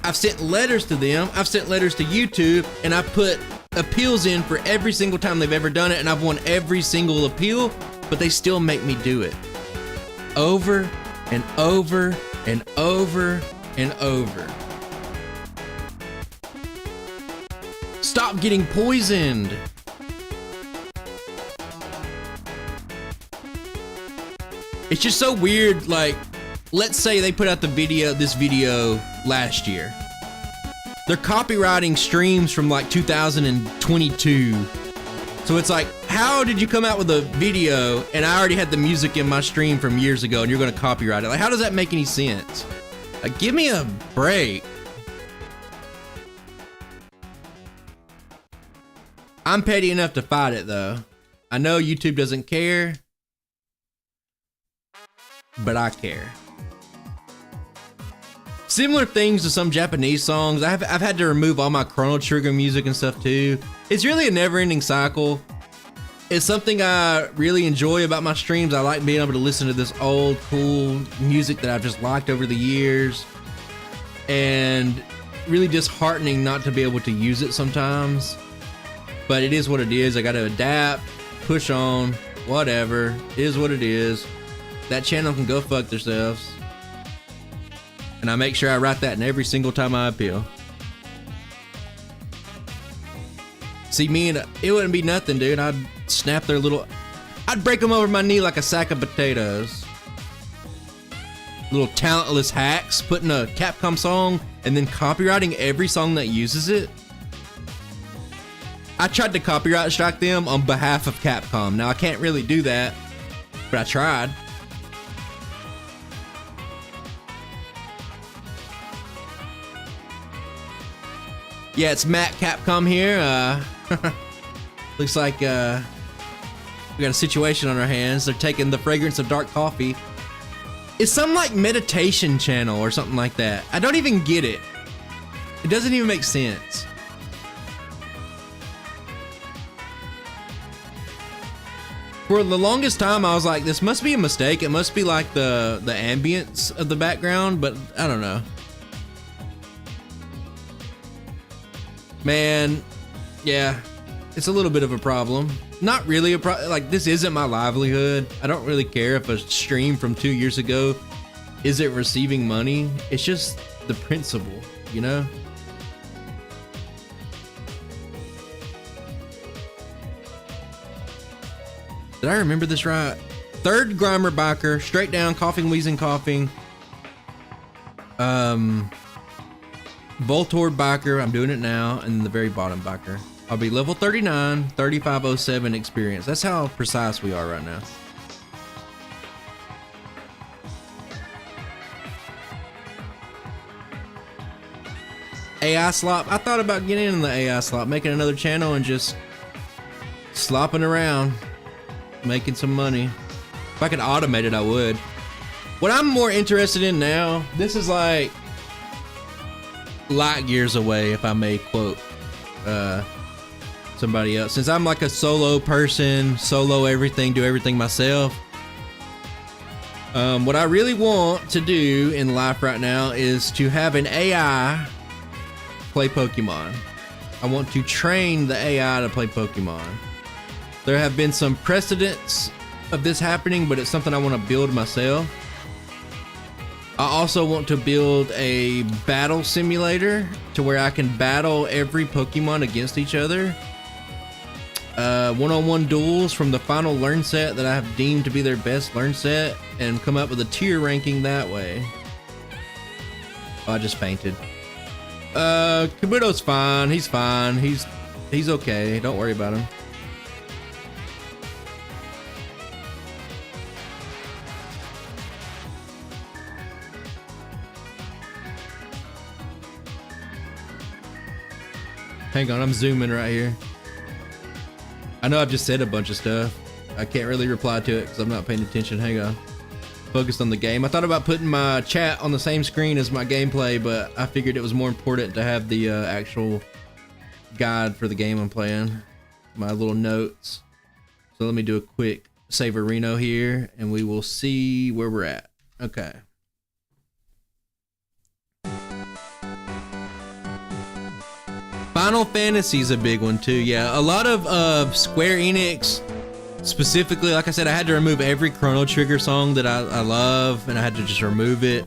I've sent letters to them. I've sent letters to YouTube, and I put appeals in for every single time they've ever done it, and I've won every single appeal, but they still make me do it. Over and over and over and over. Stop getting poisoned. It's just so weird. Like, let's say they put out this video last year. They're copywriting streams from like 2022. So it's like, how did you come out with a video and I already had the music in my stream from years ago and you're gonna copyright it? Like, how does that make any sense? Like, give me a break. I'm petty enough to fight it though. I know YouTube doesn't care, but I care. Similar things to some Japanese songs. I've had to remove all my Chrono Trigger music and stuff too. It's really a never-ending cycle. It's something I really enjoy about my streams. I like being able to listen to this old, cool music that I've just liked over the years. And really disheartening not to be able to use it sometimes. But it is what it is. I gotta adapt, push on, whatever. It is what it is. That channel can go fuck themselves. And I make sure I write that in every single time I appeal. See, it wouldn't be nothing, dude. I'd snap their little... I'd break them over my knee like a sack of potatoes. Little talentless hacks, putting a Capcom song and then copywriting every song that uses it. I tried to copyright strike them on behalf of Capcom. Now, I can't really do that, but I tried. Yeah, it's Matt Capcom here. Looks like we got a situation on our hands. They're taking the fragrance of dark coffee. It's some like meditation channel or something like that. I don't even get it. It doesn't even make sense. For the longest time, I was like, this must be a mistake. It must be like the ambience of the background, but I don't know. Man, yeah, it's a little bit of a problem. Not really a problem. Like, this isn't my livelihood. I don't really care if a stream from 2 years ago isn't receiving money. It's just the principle, you know? Did I remember this right? Third Grimer biker, straight down, coughing, wheezing, coughing. Voltor biker, I'm doing it now, and the very bottom biker. I'll be level 39, 3507 experience. That's how precise we are right now. AI slop. I thought about getting in the AI slop, making another channel and just slopping around, making some money. If I could automate it, I would. What I'm more interested in now, this is like light years away, if I may quote somebody else. Since I'm like a solo person, solo everything, do everything myself. What I really want to do in life right now is to have an AI play Pokemon. I want to train the AI to play Pokemon. There have been some precedents of this happening, but it's something I want to build myself. I also want to build a battle simulator to where I can battle every Pokemon against each other. One-on-one duels from the final learn set that I have deemed to be their best learn set and come up with a tier ranking that way. Oh, I just fainted. Kabuto's fine. He's fine. He's okay. Don't worry about him. Hang on, I'm zooming right here. I know I've just said a bunch of stuff. I can't really reply to it because I'm not paying attention. Hang on. Focused on the game. I thought about putting my chat on the same screen as my gameplay, but I figured it was more important to have the actual guide for the game I'm playing. My little notes. So let me do a quick save Reno here and we will see where we're at. Okay. Final Fantasy is a big one too. Yeah, a lot of Square Enix specifically, like I said, I had to remove every Chrono Trigger song that I love, and I had to just remove it.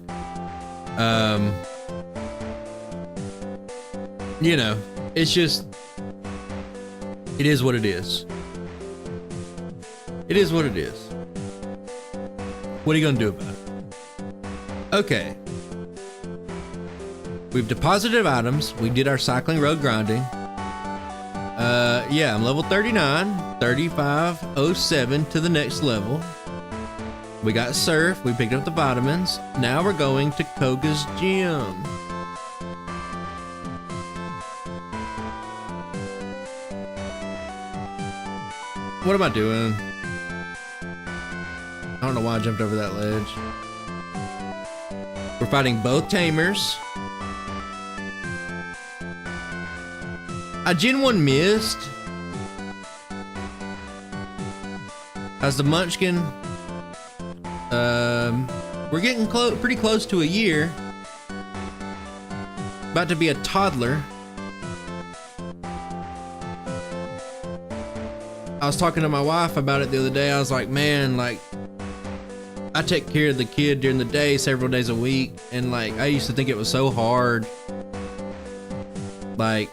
You know, it's just, it is what it is. It is what it is. What are you gonna do about it? Okay. We've deposited items. We did our cycling road grinding. Yeah, I'm level 39, 3507 to the next level. We got surf. We picked up the vitamins. Now we're going to Koga's gym. What am I doing? I don't know why I jumped over that ledge. We're fighting both tamers. I Gen 1 missed. As the Munchkin, we're getting pretty close to a year. About to be a toddler. I was talking to my wife about it the other day. I was like, man, like, I take care of the kid during the day, several days a week, and like, I used to think it was so hard. Like,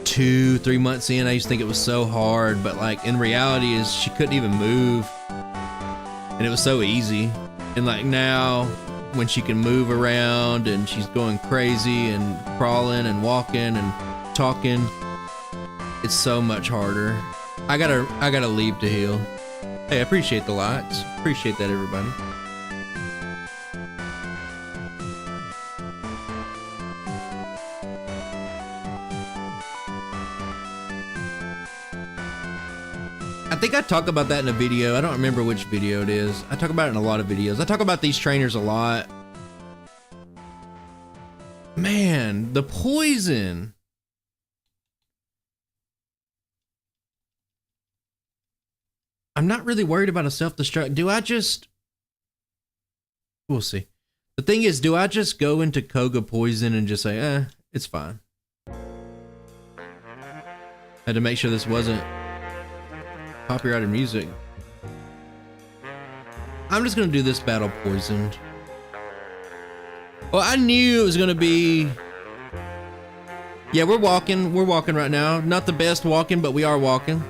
2-3 months in, I used to think it was so hard, but like in reality is she couldn't even move and it was so easy. And like now when she can move around and she's going crazy and crawling and walking and talking, it's so much harder. I gotta leave to heal. Hey, I appreciate the likes. Appreciate that, everybody. I think I talk about that in a video. I don't remember which video it is. I talk about it in a lot of videos. I talk about these trainers a lot. Man, the poison. I'm not really worried about a self-destruct. Do I just... We'll see. The thing is, do I just go into Koga poison and just say, it's fine? Had to make sure this wasn't copyrighted music. I'm just gonna do this battle poisoned. Well, I knew it was gonna be... Yeah, we're walking right now. Not the best walking, but we are walking.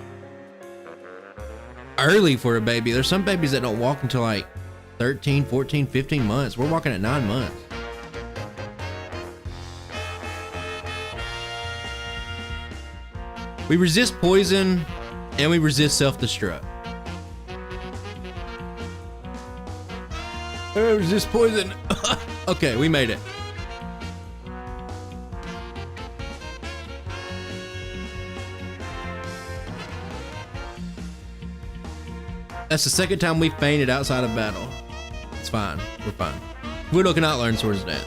Early for a baby. There's some babies that don't walk until like 13, 14, 15 months. We're walking at 9 months. We resist poison and we resist self-destruct. Resist poison. Okay, we made it. That's the second time we fainted outside of battle. It's fine. We're fine. Widow cannot learn Swords Dance.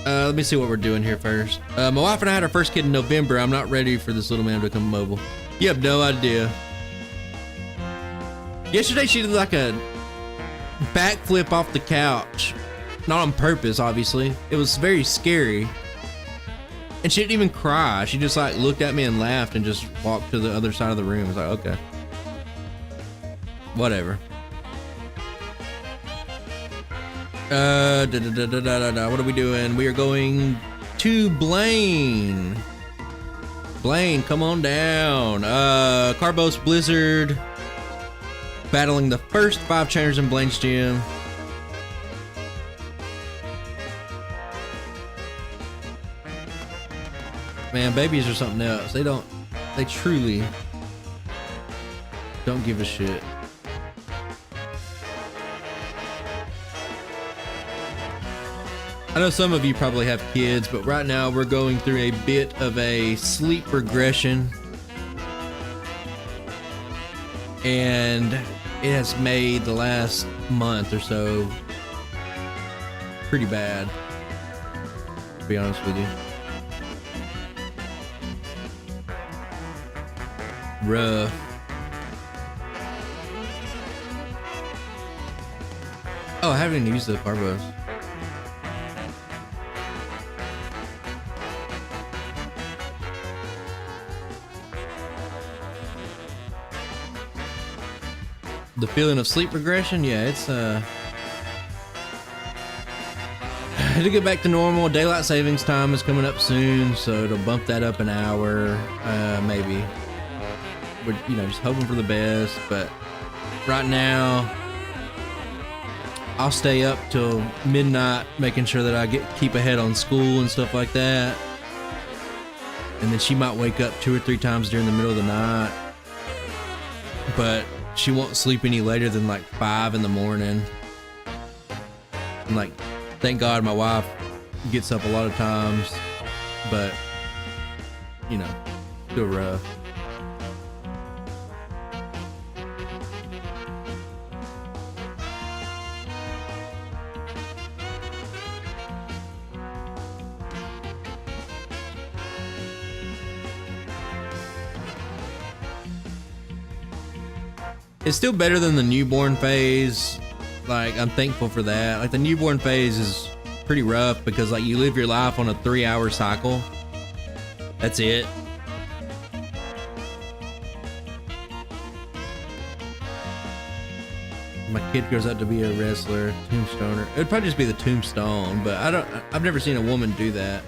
Let me see what we're doing here first. My wife and I had our first kid in November. I'm not ready for this little man to become mobile. You have no idea. Yesterday she did like a backflip off the couch. Not on purpose, obviously. It was very scary. And she didn't even cry. She just like looked at me and laughed and just walked to the other side of the room. I was like, okay. Whatever. What are we doing? We are going to Blaine. Blaine, come on down. Carbos Blizzard. Battling the first 5 trainers in Blaine's gym. Man, babies are something else. They truly don't give a shit. I know some of you probably have kids, but right now we're going through a bit of a sleep regression. And it has made the last month or so pretty bad, to be honest with you. Rough. Oh, I haven't even used the Carbos. The feeling of sleep regression, yeah, it's to get back to normal. Daylight savings time is coming up soon, so it'll bump that up an hour, maybe. We're, you know, just hoping for the best, but right now I'll stay up till midnight making sure that I keep ahead on school and stuff like that. And then she might wake up 2 or 3 times during the middle of the night, but she won't sleep any later than like 5 in the morning. And like, thank God my wife gets up a lot of times, but you know, still rough. It's still better than the newborn phase. Like, I'm thankful for that. Like, the newborn phase is pretty rough because like you live your life on a 3-hour cycle. That's it. My kid grows up to be a wrestler, tombstoner. It'd probably just be the tombstone, but I've never seen a woman do that.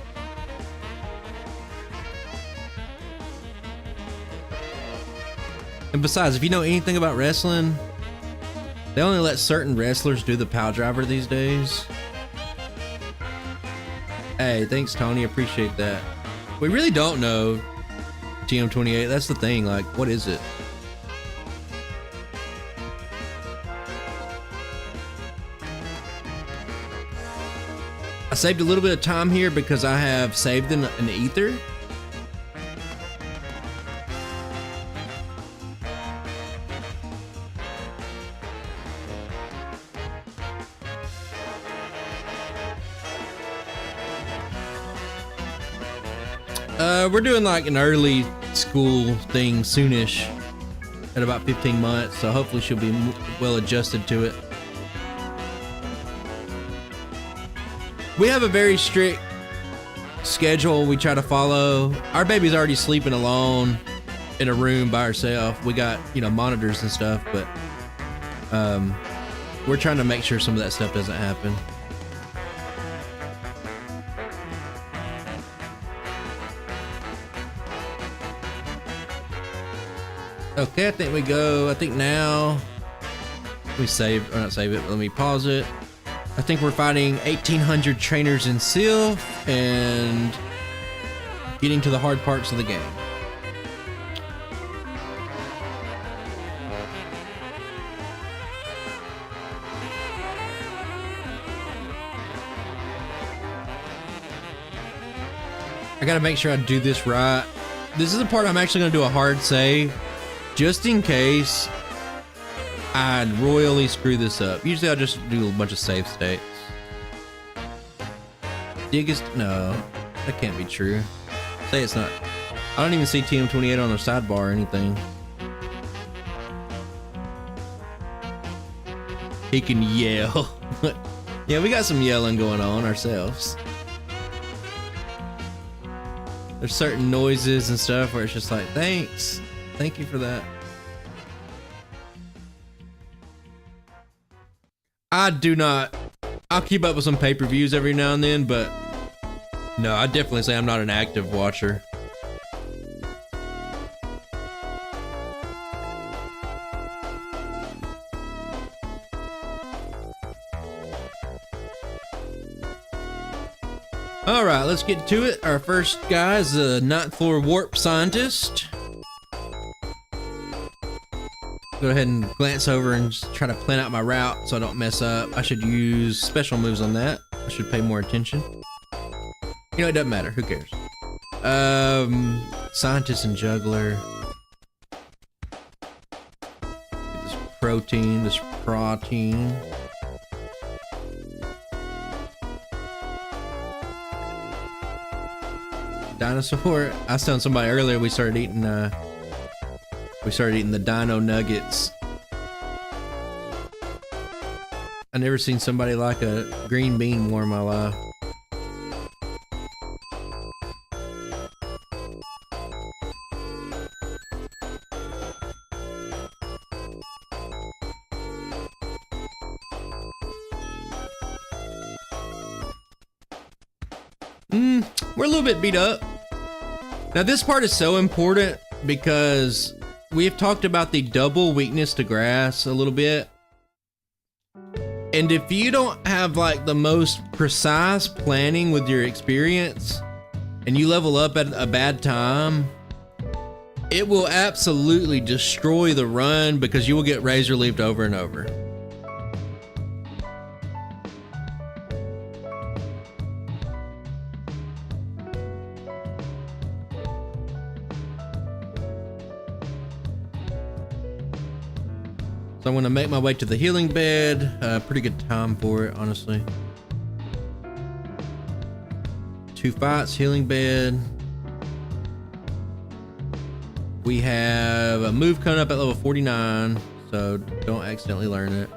And besides, if you know anything about wrestling, they only let certain wrestlers do the pile driver these days. Hey, thanks, Tony. Appreciate that. We really don't know TM28. That's the thing. Like, what is it? I saved a little bit of time here because I have saved an ether. We're doing like an early school thing soonish at about 15 months, so hopefully she'll be well adjusted to it. We have a very strict schedule we try to follow. Our baby's already sleeping alone in a room by herself. We got, you know, monitors and stuff, but we're trying to make sure some of that stuff doesn't happen. Okay, I think now we save, or not save it, let me pause it. I think we're fighting 1800 trainers in Sylph and getting to the hard parts of the game. I gotta make sure I do this right. This is the part I'm actually gonna do a hard save, just in case I'd royally screw this up. Usually I'll just do a bunch of save states. Dig is, no, that can't be true. Say it's not. I don't even see TM28 on their sidebar or anything. He can yell. Yeah, we got some yelling going on ourselves. There's certain noises and stuff where it's just like, thanks. Thank you for that. I do not. I'll keep up with some pay-per-views every now and then, but no, I definitely say I'm not an active watcher. All right, let's get to it. Our first guy is the 9th floor warp scientist. Go ahead and glance over and just try to plan out my route so I don't mess up. I should use special moves on that. I should pay more attention. You know, it doesn't matter. Who cares? Scientist and juggler. Get this protein. Dinosaur. I was telling somebody earlier we started eating the dino nuggets. I never seen somebody like a green bean more in my life. We're a little bit beat up. Now this part is so important because we have talked about the double weakness to grass a little bit. And if you don't have like the most precise planning with your experience and you level up at a bad time, it will absolutely destroy the run because you will get razor leafed over and over. So I'm gonna make my way to the healing bed. Pretty good time for it, honestly. 2 fights, healing bed. We have a move coming up at level 49, so don't accidentally learn it.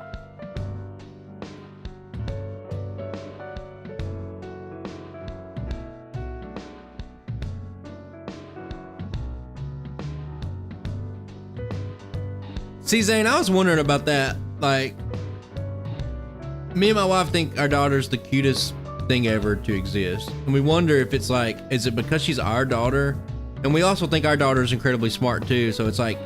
See, Zane, I was wondering about that. Like, me and my wife think our daughter's the cutest thing ever to exist. And we wonder if it's like, is it because she's our daughter? And we also think our daughter's incredibly smart too. So it's like,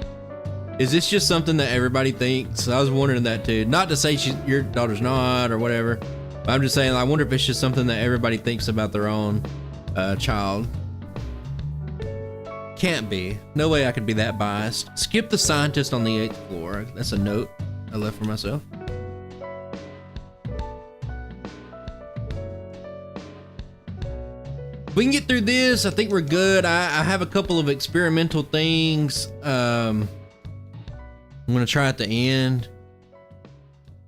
is this just something that everybody thinks? I was wondering that too. Not to say your daughter's not or whatever. But I'm just saying, I wonder if it's just something that everybody thinks about their own child. Can't be. No way I could be that biased. Skip the scientist on the 8th floor. That's a note I left for myself. We can get through this. I think we're good. I have a couple of experimental things. I'm gonna try at the end.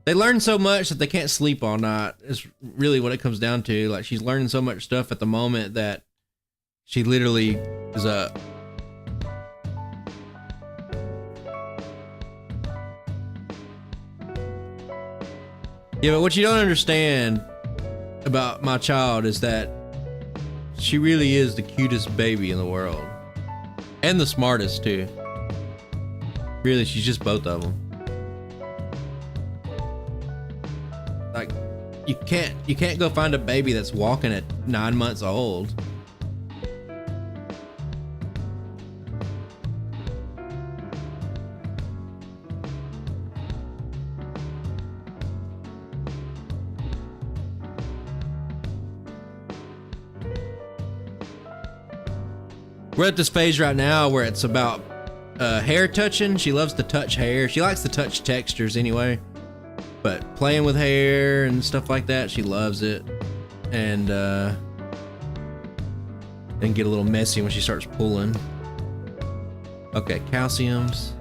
They learn so much that they can't sleep all night. Is really what it comes down to. Like, she's learning so much stuff at the moment that she literally is up. Yeah, but what you don't understand about my child is that she really is the cutest baby in the world. And the smartest too. Really, she's just both of them. Like, you can't go find a baby that's walking at 9 months old. We're at this phase right now where it's about hair touching. She loves to touch hair. She likes to touch textures anyway. But playing with hair and stuff like that, she loves it. And then get a little messy when she starts pulling. Okay, calciums.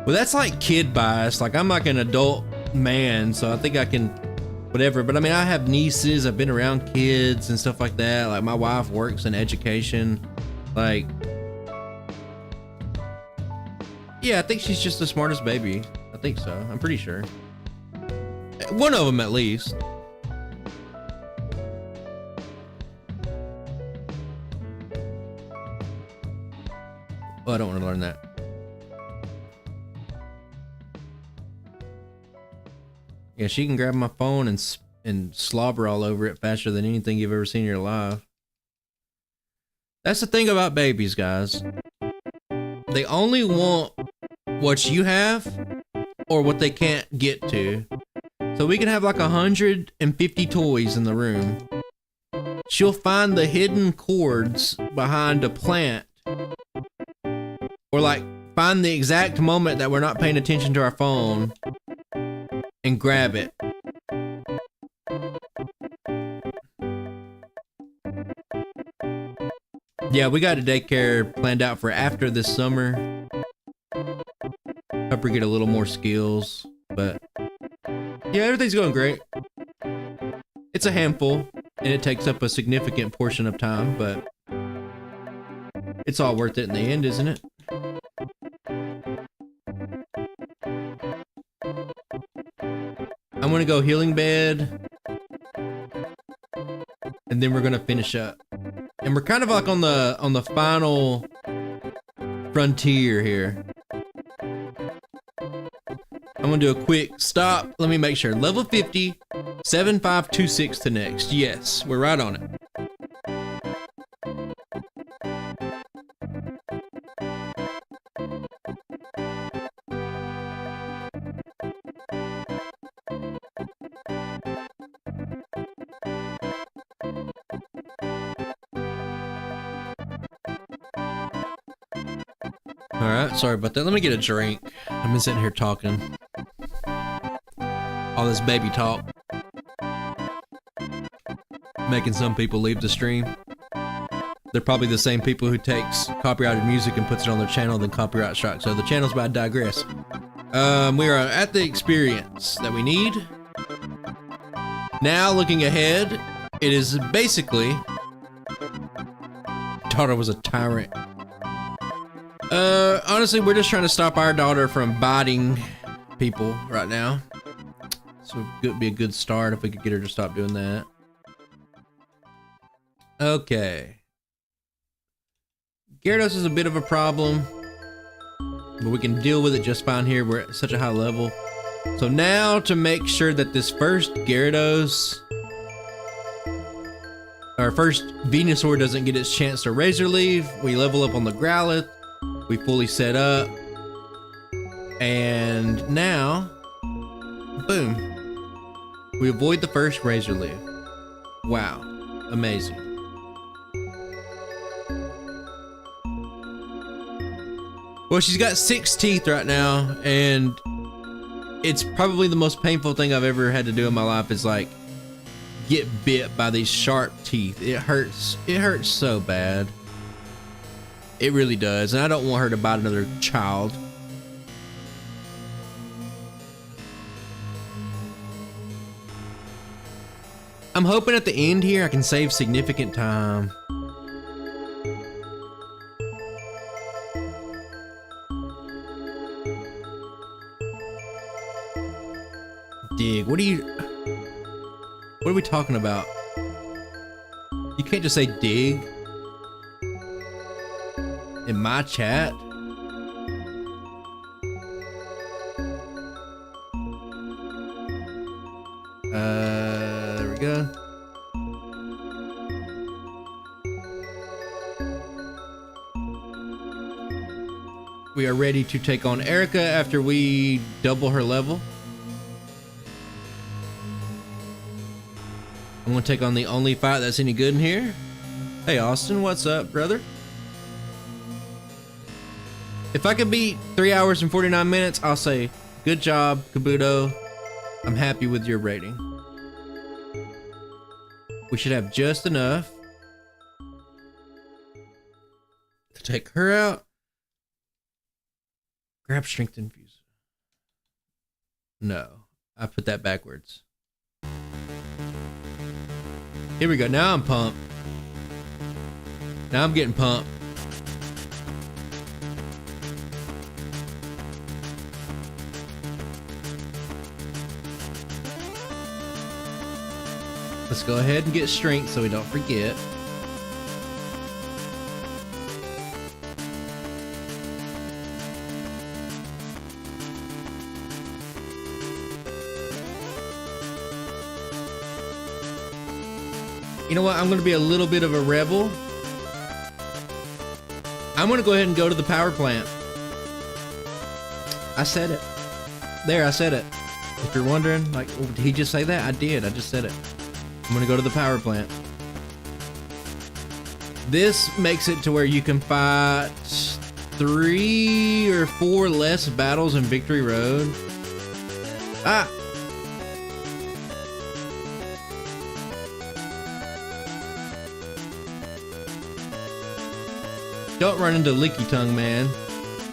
Well, that's like kid bias. Like, I'm like an adult man, so I think I can whatever. But I mean, I have nieces. I've been around kids and stuff like that. Like, my wife works in education. Like, yeah, I think she's just the smartest baby. I think so. I'm pretty sure. One of them at least. Oh, I don't want to learn that. Yeah, she can grab my phone and slobber all over it faster than anything you've ever seen in your life. That's the thing about babies, guys. They only want what you have or what they can't get to. So we can have like 150 toys in the room. She'll find the hidden cords behind a plant. Or like find the exact moment that we're not paying attention to our phone and grab it. Yeah, we got a daycare planned out for after this summer. Hope we get a little more skills, but yeah, everything's going great. It's a handful, and it takes up a significant portion of time, but it's all worth it in the end, isn't it? I'm gonna go healing bed, and then we're gonna finish up. And we're kind of like on the final frontier here. I'm gonna do a quick stop. Let me make sure. Level 50, 7526 to next. Yes, we're right on it. All right, sorry about that. Let me get a drink. I've been sitting here talking. All this baby talk. Making some people leave the stream. They're probably the same people who takes copyrighted music and puts it on their channel, then copyright strike. So the channel's about to digress. We are at the experience that we need. Now, looking ahead, it is basically... Daughter was a tyrant. Honestly, we're just trying to stop our daughter from biting people right now. So it would be a good start if we could get her to stop doing that. Okay. Gyarados is a bit of a problem, but we can deal with it just fine here. We're at such a high level. So now to make sure that this first Gyarados, our first Venusaur doesn't get its chance to Razor Leaf, we level up on the Growlithe. We fully set up, and now, boom, we avoid the first Razor Leaf. Wow, amazing. Well, she's got 6 teeth right now, and it's probably the most painful thing I've ever had to do in my life is like get bit by these sharp teeth. It hurts so bad. It really does, and I don't want her to bite another child. I'm hoping at the end here I can save significant time. Dig, what are we talking about? You can't just say dig in my chat. There we go. We are ready to take on Erica after we double her level. I'm gonna take on the only fight that's any good in here. Hey Austin, what's up, brother? If I could beat 3 hours and 49 minutes, I'll say, good job, Kabuto. I'm happy with your rating. We should have just enough to take her out. Grab strength infuse. No, I put that backwards. Here we go. Now I'm pumped. Now I'm getting pumped. Let's go ahead and get strength so we don't forget. You know what? I'm going to be a little bit of a rebel. I'm going to go ahead and go to the power plant. I said it. There, I said it. If you're wondering, like, oh, did he just say that? I did. I just said it. I'm going to go to the power plant. This makes it to where you can fight 3 or 4 less battles in Victory Road. Ah! Don't run into Licky Tongue Man.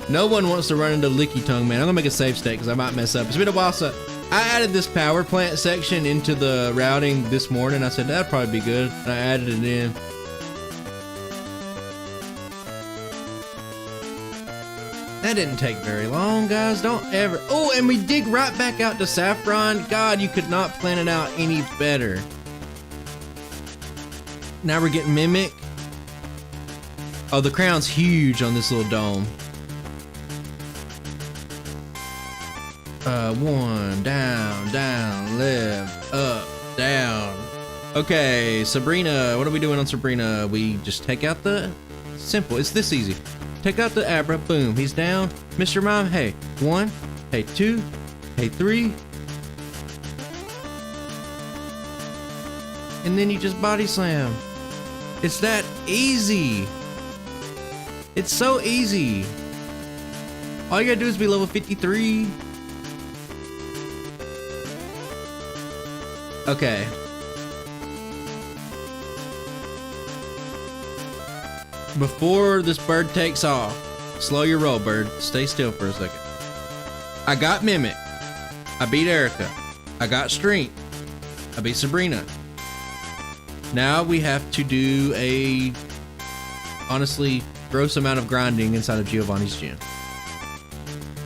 No one wants to run into Licky Tongue Man. I'm gonna make a save state because I might mess up. It's been a while since I added this power plant section into the routing this morning. I said that'd probably be good, and I added it in. That didn't take very long, guys. Don't ever. Oh, and we dig right back out to Saffron. God, you could not plan it out any better. Now we're getting Mimic. Oh, the crown's huge on this little dome. 1, down, down, left, up, down. Okay, Sabrina, what are we doing on Sabrina? We just take out the, simple, it's this easy. Take out the Abra, boom, he's down. Mr. Mime, hey, 1, hey, 2, hey, 3. And then you just body slam. It's that easy. It's so easy. All you gotta do is be level 53. Okay. Before this bird takes off, slow your roll, bird. Stay still for a second. I got Mimic. I beat Erica. I got Strength. I beat Sabrina. Now we have to do a, honestly, gross amount of grinding inside of Giovanni's gym.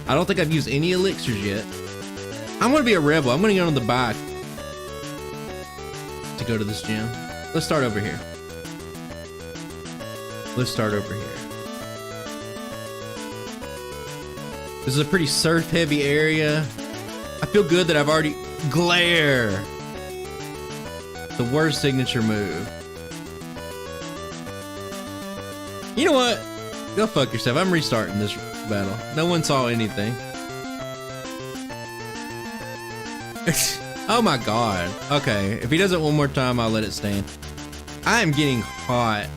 I don't think I've used any elixirs yet. I'm gonna be a rebel. I'm gonna get on the bike to go to this gym. Let's start over here. Let's start over here. This is a pretty surf heavy area. I feel good that I've already, glare. The worst signature move. You know what? Go fuck yourself. I'm restarting this battle. No one saw anything. Oh my god. Okay, if he does it one more time, I'll let it stand. I am getting hot.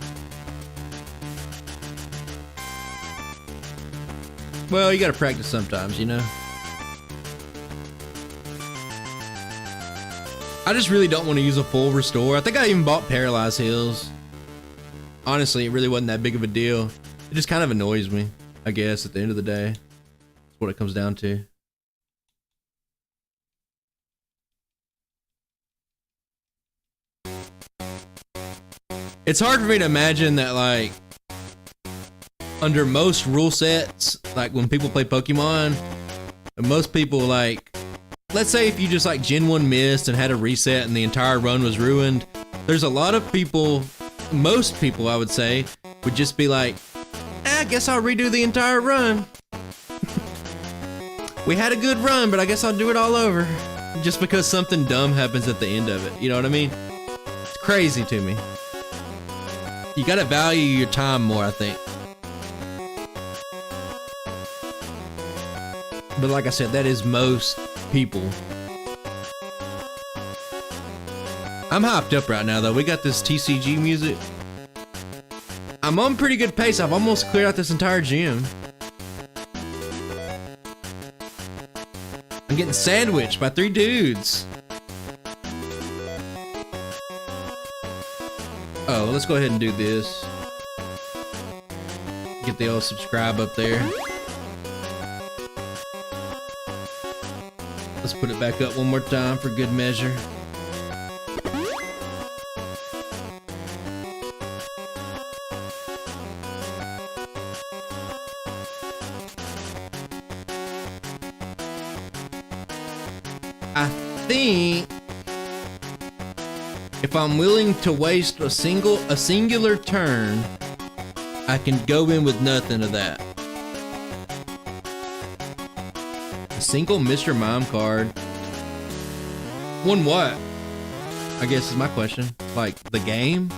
Well, you gotta practice sometimes, you know? I just really don't want to use a full restore. I think I even bought Paralyzed Heals. Honestly, it really wasn't that big of a deal. It just kind of annoys me, I guess, at the end of the day. That's what it comes down to. It's hard for me to imagine that, like, under most rule sets, like when people play Pokemon, most people, like, let's say if you just like Gen 1 missed and had a reset and the entire run was ruined, there's a lot of people, most people I would say, would just be like, I guess I'll redo the entire run. We had a good run, but I guess I'll do it all over. Just because something dumb happens at the end of it, you know what I mean? It's crazy to me. You gotta value your time more, I think. But like I said, that is most people. I'm hyped up right now though. We got this TCG music. I'm on pretty good pace. I've almost cleared out this entire gym. I'm getting sandwiched by 3 dudes. Oh, let's go ahead and do this. Get the old subscribe up there. Let's put it back up one more time for good measure. I think if I'm willing to waste a singular turn, I can go in with nothing of that. A single Mr. Mime card. Won what? I guess is my question. Like the game?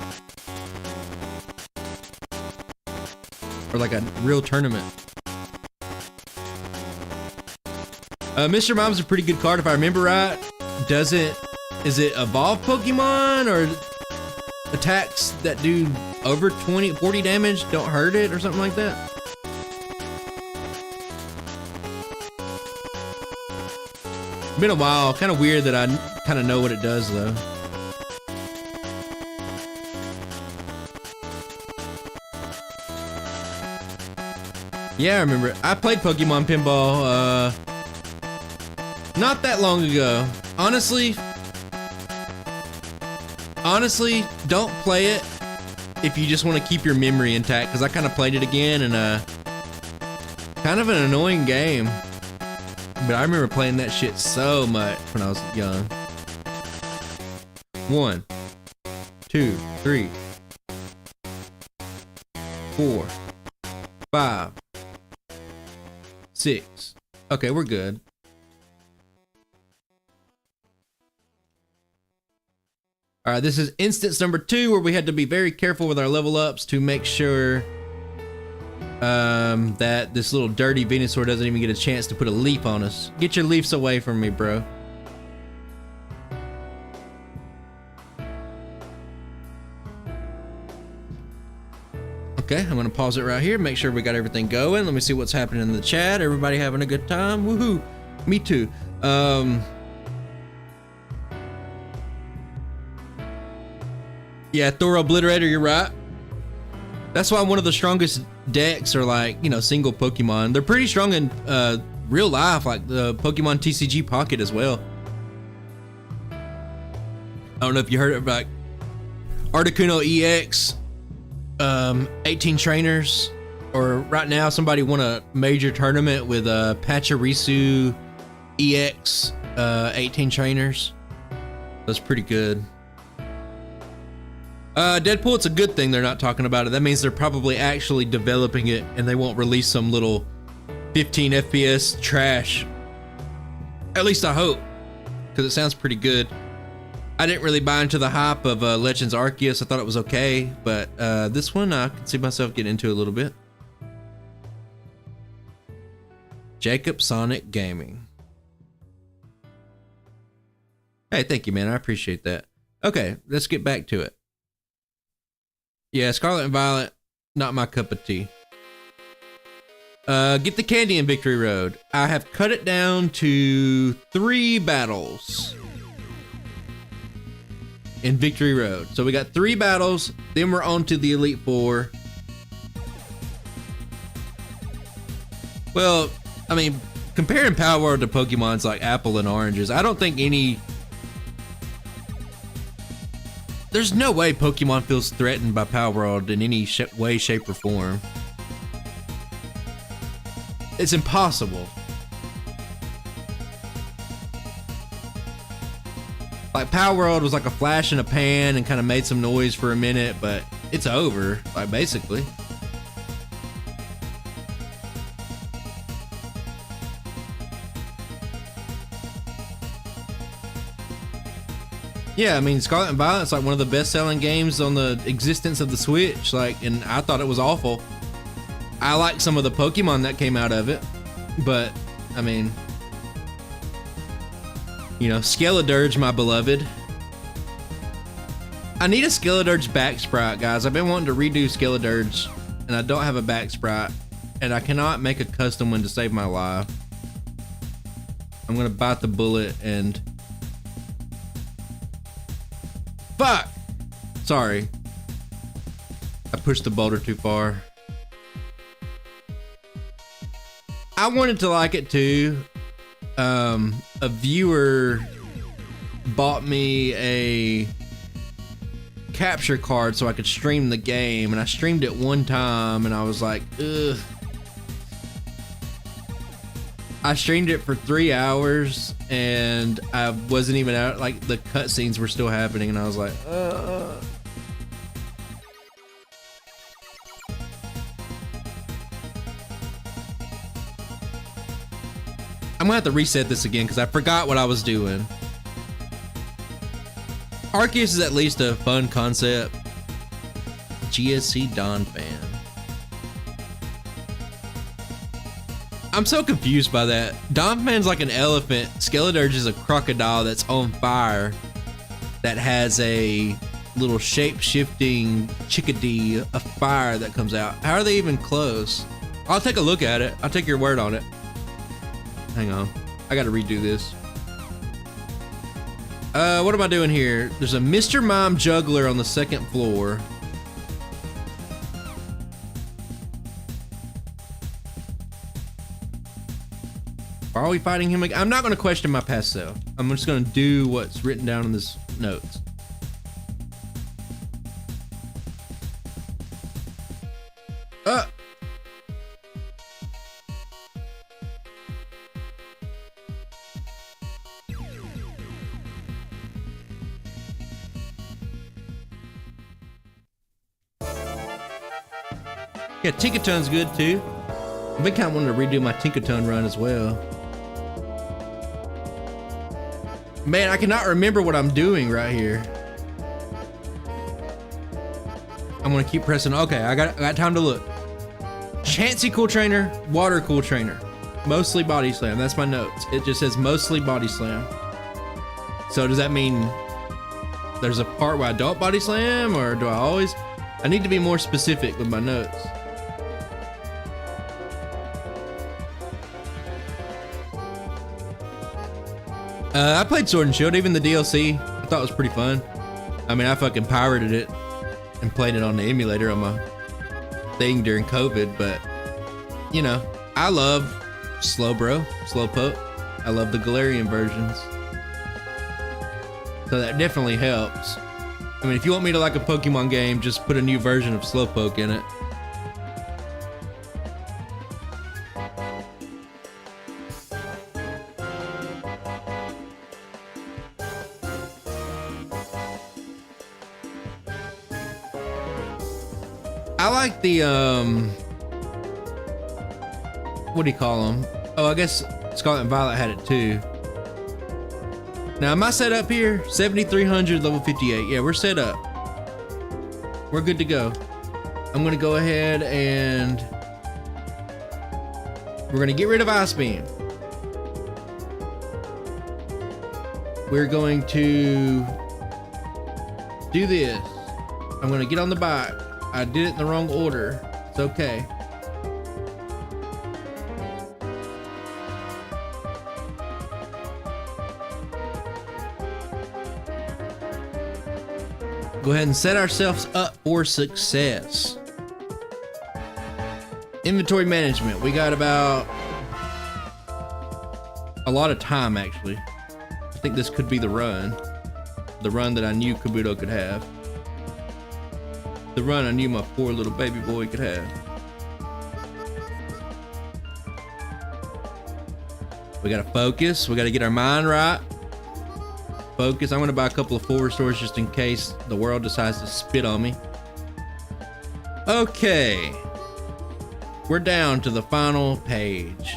Or like a real tournament? Mr. Mime's a pretty good card if I remember right. Is it evolve Pokemon or attacks that do over 40 damage don't hurt it or something like that? Been a while. Kind of weird that I kind of know what it does though. Yeah, I remember. I played Pokemon Pinball not that long ago. Honestly, don't play it if you just want to keep your memory intact, because I kind of played it again and kind of an annoying game. But I remember playing that shit so much when I was young. 1, 2, 3, 4, 5, 6. Okay, we're good. All right, this is instance number 2 where we had to be very careful with our level ups to make sure that this little dirty Venusaur doesn't even get a chance to put a leaf on us. Get your leaves away from me, bro. Okay, I'm gonna pause it right here, make sure we got everything going. Let me see what's happening in the chat. Everybody having a good time? Woohoo! Me too. Yeah, Thor Obliterator, you're right. That's why one of the strongest decks are like, you know, single Pokemon. They're pretty strong in real life, like the Pokemon TCG Pocket as well. I don't know if you heard about Articuno EX, 18 trainers, or right now somebody won a major tournament with Pachirisu EX, 18 trainers. That's pretty good. Deadpool, it's a good thing they're not talking about it. That means they're probably actually developing it and they won't release some little 15 FPS trash. At least I hope, because it sounds pretty good. I didn't really buy into the hype of Legends Arceus. I thought it was okay, but this one I can see myself getting into a little bit. Jacob Sonic Gaming. Hey, thank you, man. I appreciate that. Okay, let's get back to it. Yeah, Scarlet and Violet, not my cup of tea. Get the candy in Victory Road. I have cut it down to 3 battles in Victory Road. So we got 3 battles, then we're on to the Elite Four. Well, I mean, comparing Power World to Pokemon's like apple and oranges. I don't think any... There's no way Pokemon feels threatened by Power World in any way, shape, or form. It's impossible. Like, Power World was like a flash in a pan and kind of made some noise for a minute, but it's over, like, basically. Yeah, I mean, Scarlet and Violet's like one of the best-selling games on the existence of the Switch, like, and I thought it was awful. I like some of the Pokemon that came out of it, but, I mean, you know, Skeledirge, my beloved. I need a Skeledirge back sprite, guys. I've been wanting to redo Skeledirge, and I don't have a back sprite, and I cannot make a custom one to save my life. I'm gonna bite the bullet and... Fuck! Sorry. I pushed the boulder too far. I wanted to like it too. A viewer bought me a capture card so I could stream the game, and I streamed it one time and I was like, ugh. I streamed it for 3 hours and I wasn't even out, like the cutscenes were still happening, and I was like, I'm gonna have to reset this again because I forgot what I was doing. Arceus is at least a fun concept. GSC Don fan. I'm so confused by that. Donphan's like an elephant. Skeledirge is a crocodile that's on fire that has a little shape-shifting chickadee of fire that comes out. How are they even close? I'll take a look at it. I'll take your word on it. Hang on. I gotta redo this. What am I doing here? There's a Mr. Mime juggler on the second floor. Are we fighting him again? I'm not gonna question my past self. I'm just gonna do what's written down in this notes. Yeah, Tinkaton's good too. I've been kind of wanting to redo my Tinkaton run as well. Man, I cannot remember what I'm doing right here. I'm gonna keep pressing. Okay, I got time to look. Chansey Cool Trainer, Water Cool Trainer, mostly Body Slam. That's my notes. It just says mostly Body Slam. So does that mean there's a part where I don't Body Slam, or do I always? I need to be more specific with my notes. I played Sword and Shield, even the DLC. I thought it was pretty fun. I mean, I fucking pirated it and played it on the emulator on my thing during COVID, but you know, I love Slowpoke. I love the Galarian versions. So that definitely helps. I mean, if you want me to like a Pokemon game, just put a new version of Slowpoke in it. I like the, what do you call them? Oh, I guess Scarlet and Violet had it too. Now, am I set up here? 7,300, level 58. Yeah, we're set up. We're good to go. I'm gonna go ahead and we're gonna get rid of Ice Beam. We're going to do this. I'm gonna get on the bike. I did it in the wrong order. It's okay. Go ahead and set ourselves up for success. Inventory management. We got about a lot of time, actually. I think this could be the run that I knew Kabuto could have. The run I knew my poor little baby boy could have. We gotta focus. We gotta get our mind right. Focus. I'm gonna buy a couple of full restores just in case the world decides to spit on me. Okay. We're down to the final page.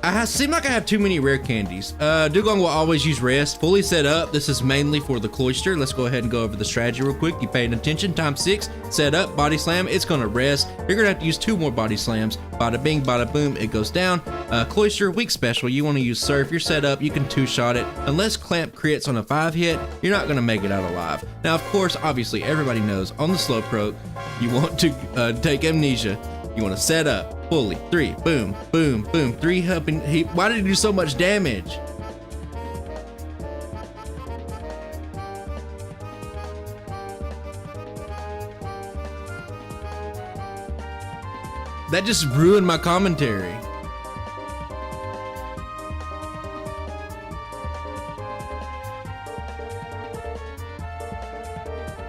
I seem like I have too many rare candies. Dugong will always use rest. Fully set up. This is mainly for the cloister. Let's go ahead and go over the strategy real quick. You paying attention. Time 6. Set up. Body slam. It's gonna rest. You're gonna have to use 2 more body slams. Bada bing, bada boom. It goes down. Cloister, weak special. You want to use surf. You're set up. You can 2-shot it. Unless clamp crits on a 5 hit, you're not gonna make it out alive. Now, of course, obviously, everybody knows on the Slowpoke, you want to take amnesia. You want to set up. Fully. 3. Boom. Boom. Boom. 3 helping. Why did he do so much damage? That just ruined my commentary.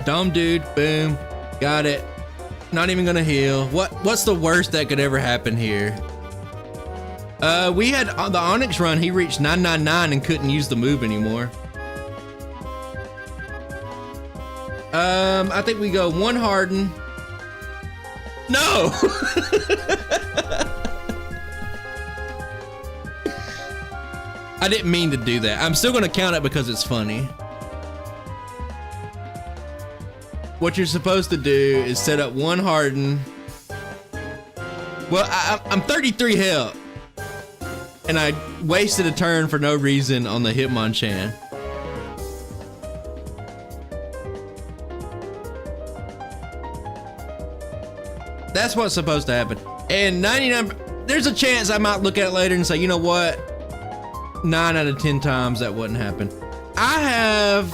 Dumb dude. Boom. Got it. Not even gonna heal. What's the worst that could ever happen here? We had on the Onyx run, he reached 999 and couldn't use the move anymore. I think we go 1 Harden. No! I didn't mean to do that. I'm still gonna count it because it's funny. What you're supposed to do is set up 1 Harden. Well, I'm 33 health. And I wasted a turn for no reason on the Hitmonchan. That's what's supposed to happen. And 99, there's a chance I might look at it later and say, you know what? 9 out of 10 times that wouldn't happen. I have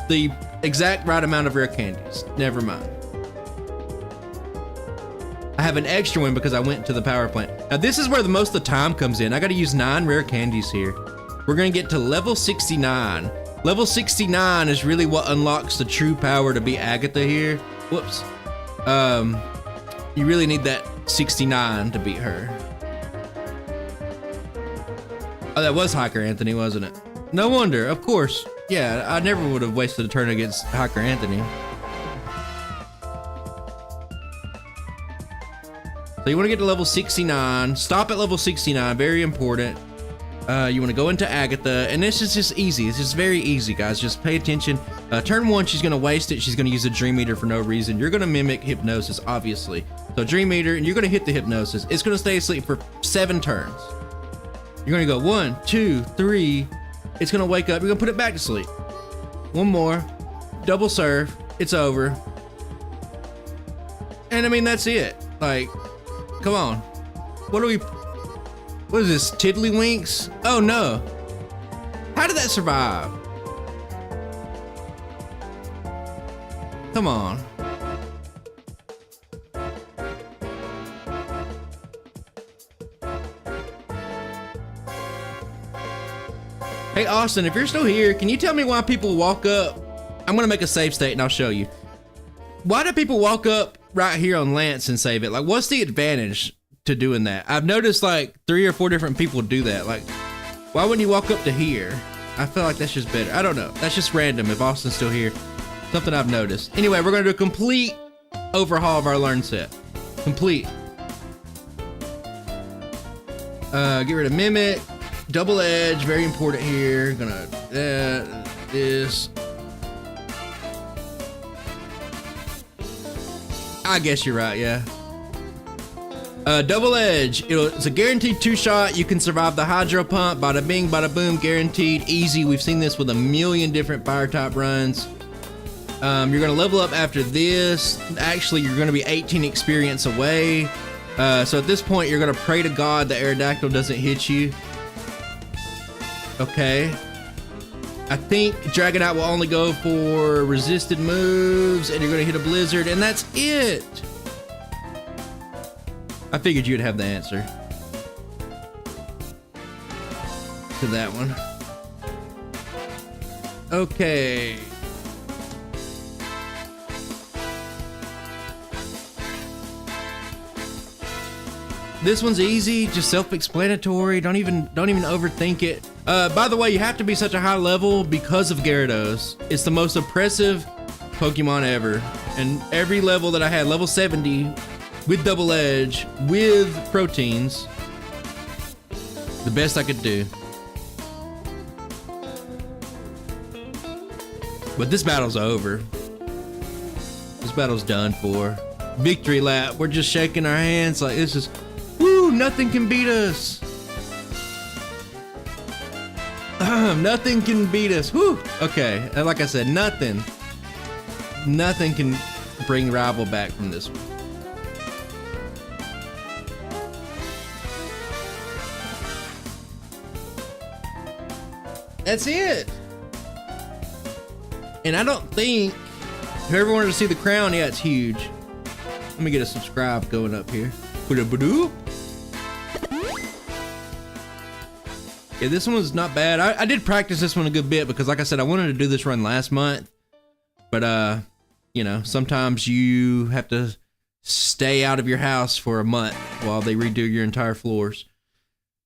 the exact right amount of rare candies. Never mind. I have an extra one because I went to the power plant. Now this is where the most of the time comes in. I gotta use 9 rare candies here. We're gonna get to level 69. Level 69 is really what unlocks the true power to be Agatha here. Whoops. You really need that 69 to beat her. Oh, that was Hiker Anthony, wasn't it? No wonder, of course. Yeah, I never would have wasted a turn against Hiker Anthony. So you want to get to level 69. Stop at level 69, very important. You want to go into Agatha, and this is just easy. It's just very easy, guys. Just pay attention. Turn 1, she's going to waste it. She's going to use a Dream Eater for no reason. You're going to mimic Hypnosis, obviously. So Dream Eater, and you're going to hit the Hypnosis. It's going to stay asleep for 7 turns. You're going to go 1, 2, 3. It's going to wake up. You're going to put it back to sleep. 1 more. Double serve. It's over. And I mean, that's it. Like, come on. What is this, Tiddlywinks? Oh no. How did that survive? Come on. Hey Austin, if you're still here, can you tell me why people walk up? I'm gonna make a save state and I'll show you. Why do people walk up right here on Lance and save it? Like, what's the advantage to doing that? I've noticed like 3 or 4 different people do that. Like, why wouldn't you walk up to here? I feel like that's just better. I don't know. That's just random if Austin's still here. Something I've noticed. Anyway, we're gonna do a complete overhaul of our learn set. Complete. Get rid of Mimic. Double Edge, very important here. Gonna this. I guess you're right, yeah. Double Edge, it's a guaranteed 2-shot. You can survive the Hydro Pump, bada bing, bada boom, guaranteed, easy. We've seen this with a million different fire type runs. You're gonna level up after this. Actually, you're gonna be 18 experience away. So at this point, you're gonna pray to God that Aerodactyl doesn't hit you. Okay. I think Dragonite will only go for resisted moves, and you're gonna hit a Blizzard, and that's it. I figured you'd have the answer to that one. Okay. This one's easy, just self-explanatory. Don't even overthink it. By the way, you have to be such a high level because of Gyarados. It's the most oppressive Pokemon ever. And every level that I had, level 70, with Double Edge, with proteins, the best I could do. But this battle's over. This battle's done for. Victory lap. We're just shaking our hands like this is, woo, nothing can beat us. Nothing can beat us. Woo. Okay, and like I said, nothing can bring rival back from this one. That's it. And I don't think whoever wanted to see the crown, yeah, it's huge. Let me get a subscribe going up here. Yeah, this one was not bad. I did practice this one a good bit because, like I said, I wanted to do this run last month. But, you know, sometimes you have to stay out of your house for a month while they redo your entire floors.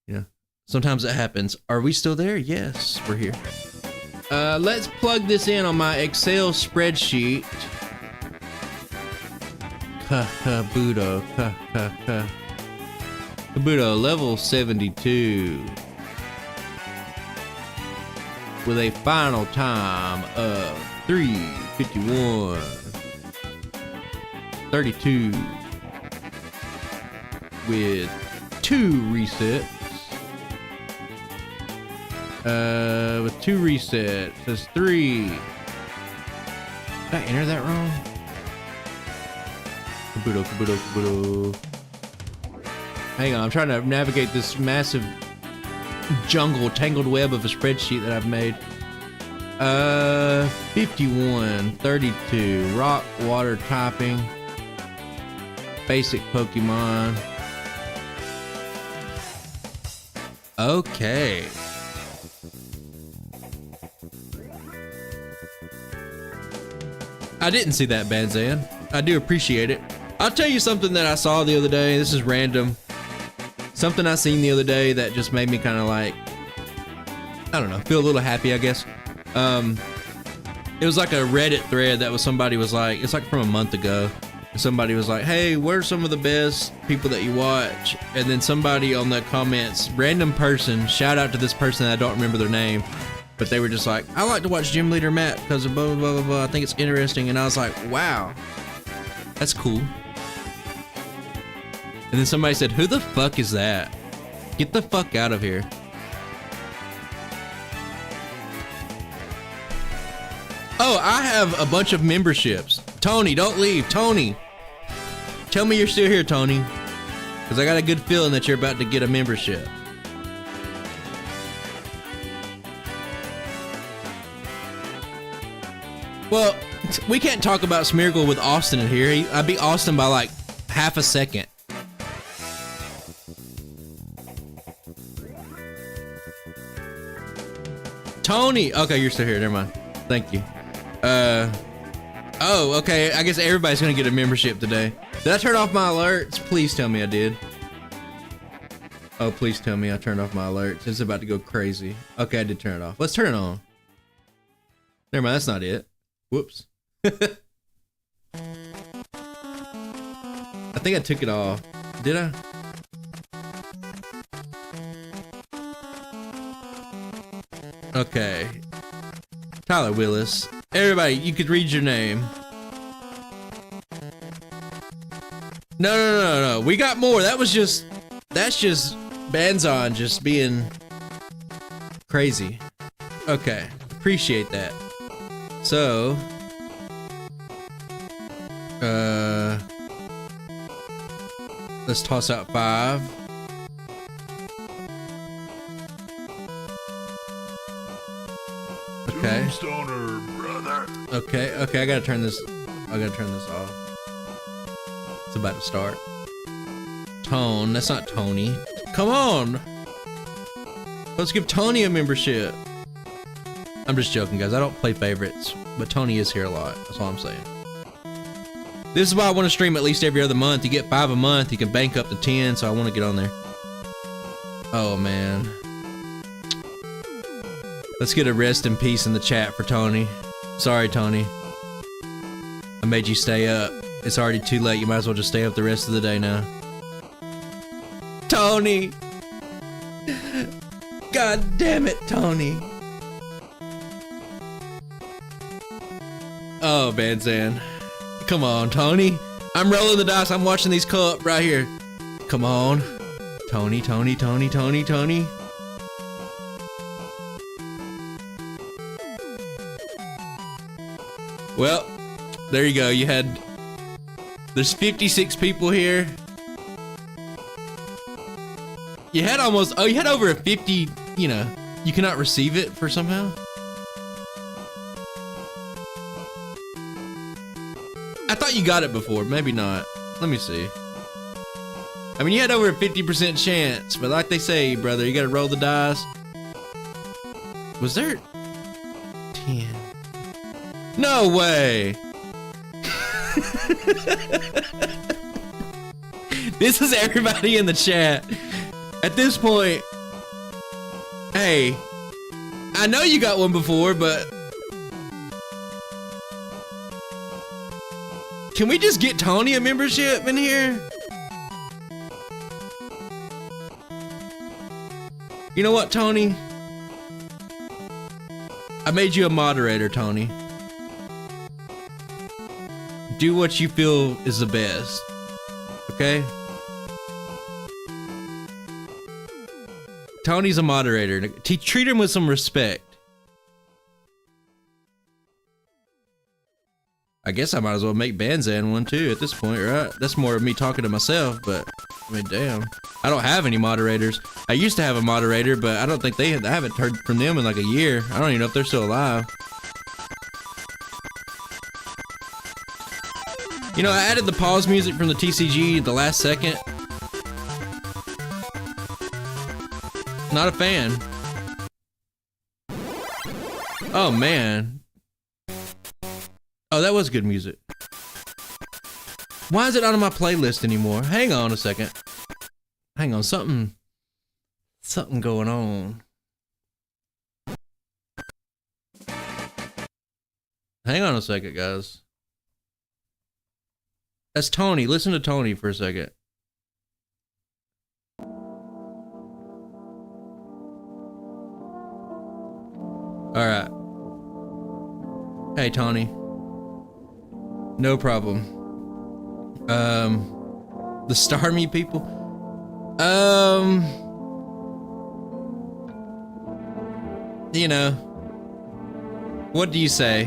You know, sometimes it happens. Are we still there? Yes, we're here. Let's plug this in on my Excel spreadsheet. Kabuto. Kabuto, level 72. With a final time of 3:51. 32. With 2 resets. With 2 resets, that's 3. Did I enter that wrong? Kabuto. Hang on, I'm trying to navigate this massive jungle, tangled web of a spreadsheet that I've made. 51, 32, rock, water typing, basic Pokemon. Okay. I didn't see that, Banzan. I do appreciate it. I'll tell you something that I saw the other day. This is random. Something I seen the other day that just made me kind of like, I don't know, feel a little happy, I guess. It was like a Reddit thread that was somebody was like, it's like from a month ago. Somebody was like, hey, what are some of the best people that you watch? And then somebody on the comments, random person, shout out to this person that I don't remember their name, but they were just like, I like to watch Gym Leader Matt because of blah, blah, blah, blah, blah. I think it's interesting. And I was like, wow, that's cool. And then somebody said, who the fuck is that? Get the fuck out of here. Oh, I have a bunch of memberships. Tony, don't leave. Tony, tell me you're still here, Tony. Because I got a good feeling that you're about to get a membership. Well, we can't talk about Smeargle with Austin in here. I beat Austin by like half a second. Tony! Okay, you're still here. Never mind. Thank you. Oh, okay. I guess everybody's gonna get a membership today. Did I turn off my alerts? Please tell me I did. Oh, please tell me I turned off my alerts. It's about to go crazy. Okay, I did turn it off. Let's turn it on. Never mind, that's not it. Whoops. I think I took it off. Did I? Okay. Tyler Willis. Everybody, you could read your name. No. We got more. That's just Banzon just being crazy. Okay. Appreciate that. So, let's toss out 5. Okay. Tombstoner, brother. Okay, I gotta turn this off. It's about to start. Tone, that's not Tony. Come on! Let's give Tony a membership. I'm just joking, guys. I don't play favorites, but Tony is here a lot. That's all I'm saying. This is why I want to stream at least every other month. You get 5 a month, you can bank up to 10, so I want to get on there. Oh, man. Let's get a rest in peace in the chat for Tony. Sorry, Tony. I made you stay up. It's already too late. You might as well just stay up the rest of the day now. Tony! God damn it, Tony. Oh, Banzan. Come on, Tony. I'm rolling the dice. I'm watching these co-op right here. Come on. Tony. Well, there you go. There's 56 people here. You had over a 50, you cannot receive it for somehow. I thought you got it before, maybe not. Let me see. I mean, you had over a 50% chance, but like they say, brother, you gotta roll the dice. Was there 10? No way. This is everybody in the chat. At this point, hey, I know you got one before, but can we just get Tony a membership in here? You know what, Tony? I made you a moderator, Tony. Do what you feel is the best, okay? Tony's a moderator. Treat him with some respect. I guess I might as well make Banzan one too at this point, right? That's more of me talking to myself, but I mean, damn. I don't have any moderators. I used to have a moderator, but I don't think I haven't heard from them in like a year. I don't even know if they're still alive. You know, I added the pause music from the TCG at the last second. Not a fan. Oh, man. Oh, that was good music. Why is it not on my playlist anymore? Hang on a second. Hang on, something going on. Hang on a second, guys. That's Tony. Listen to Tony for a second. All right. Hey, Tony. No problem. The Starmie people. You know, what do you say?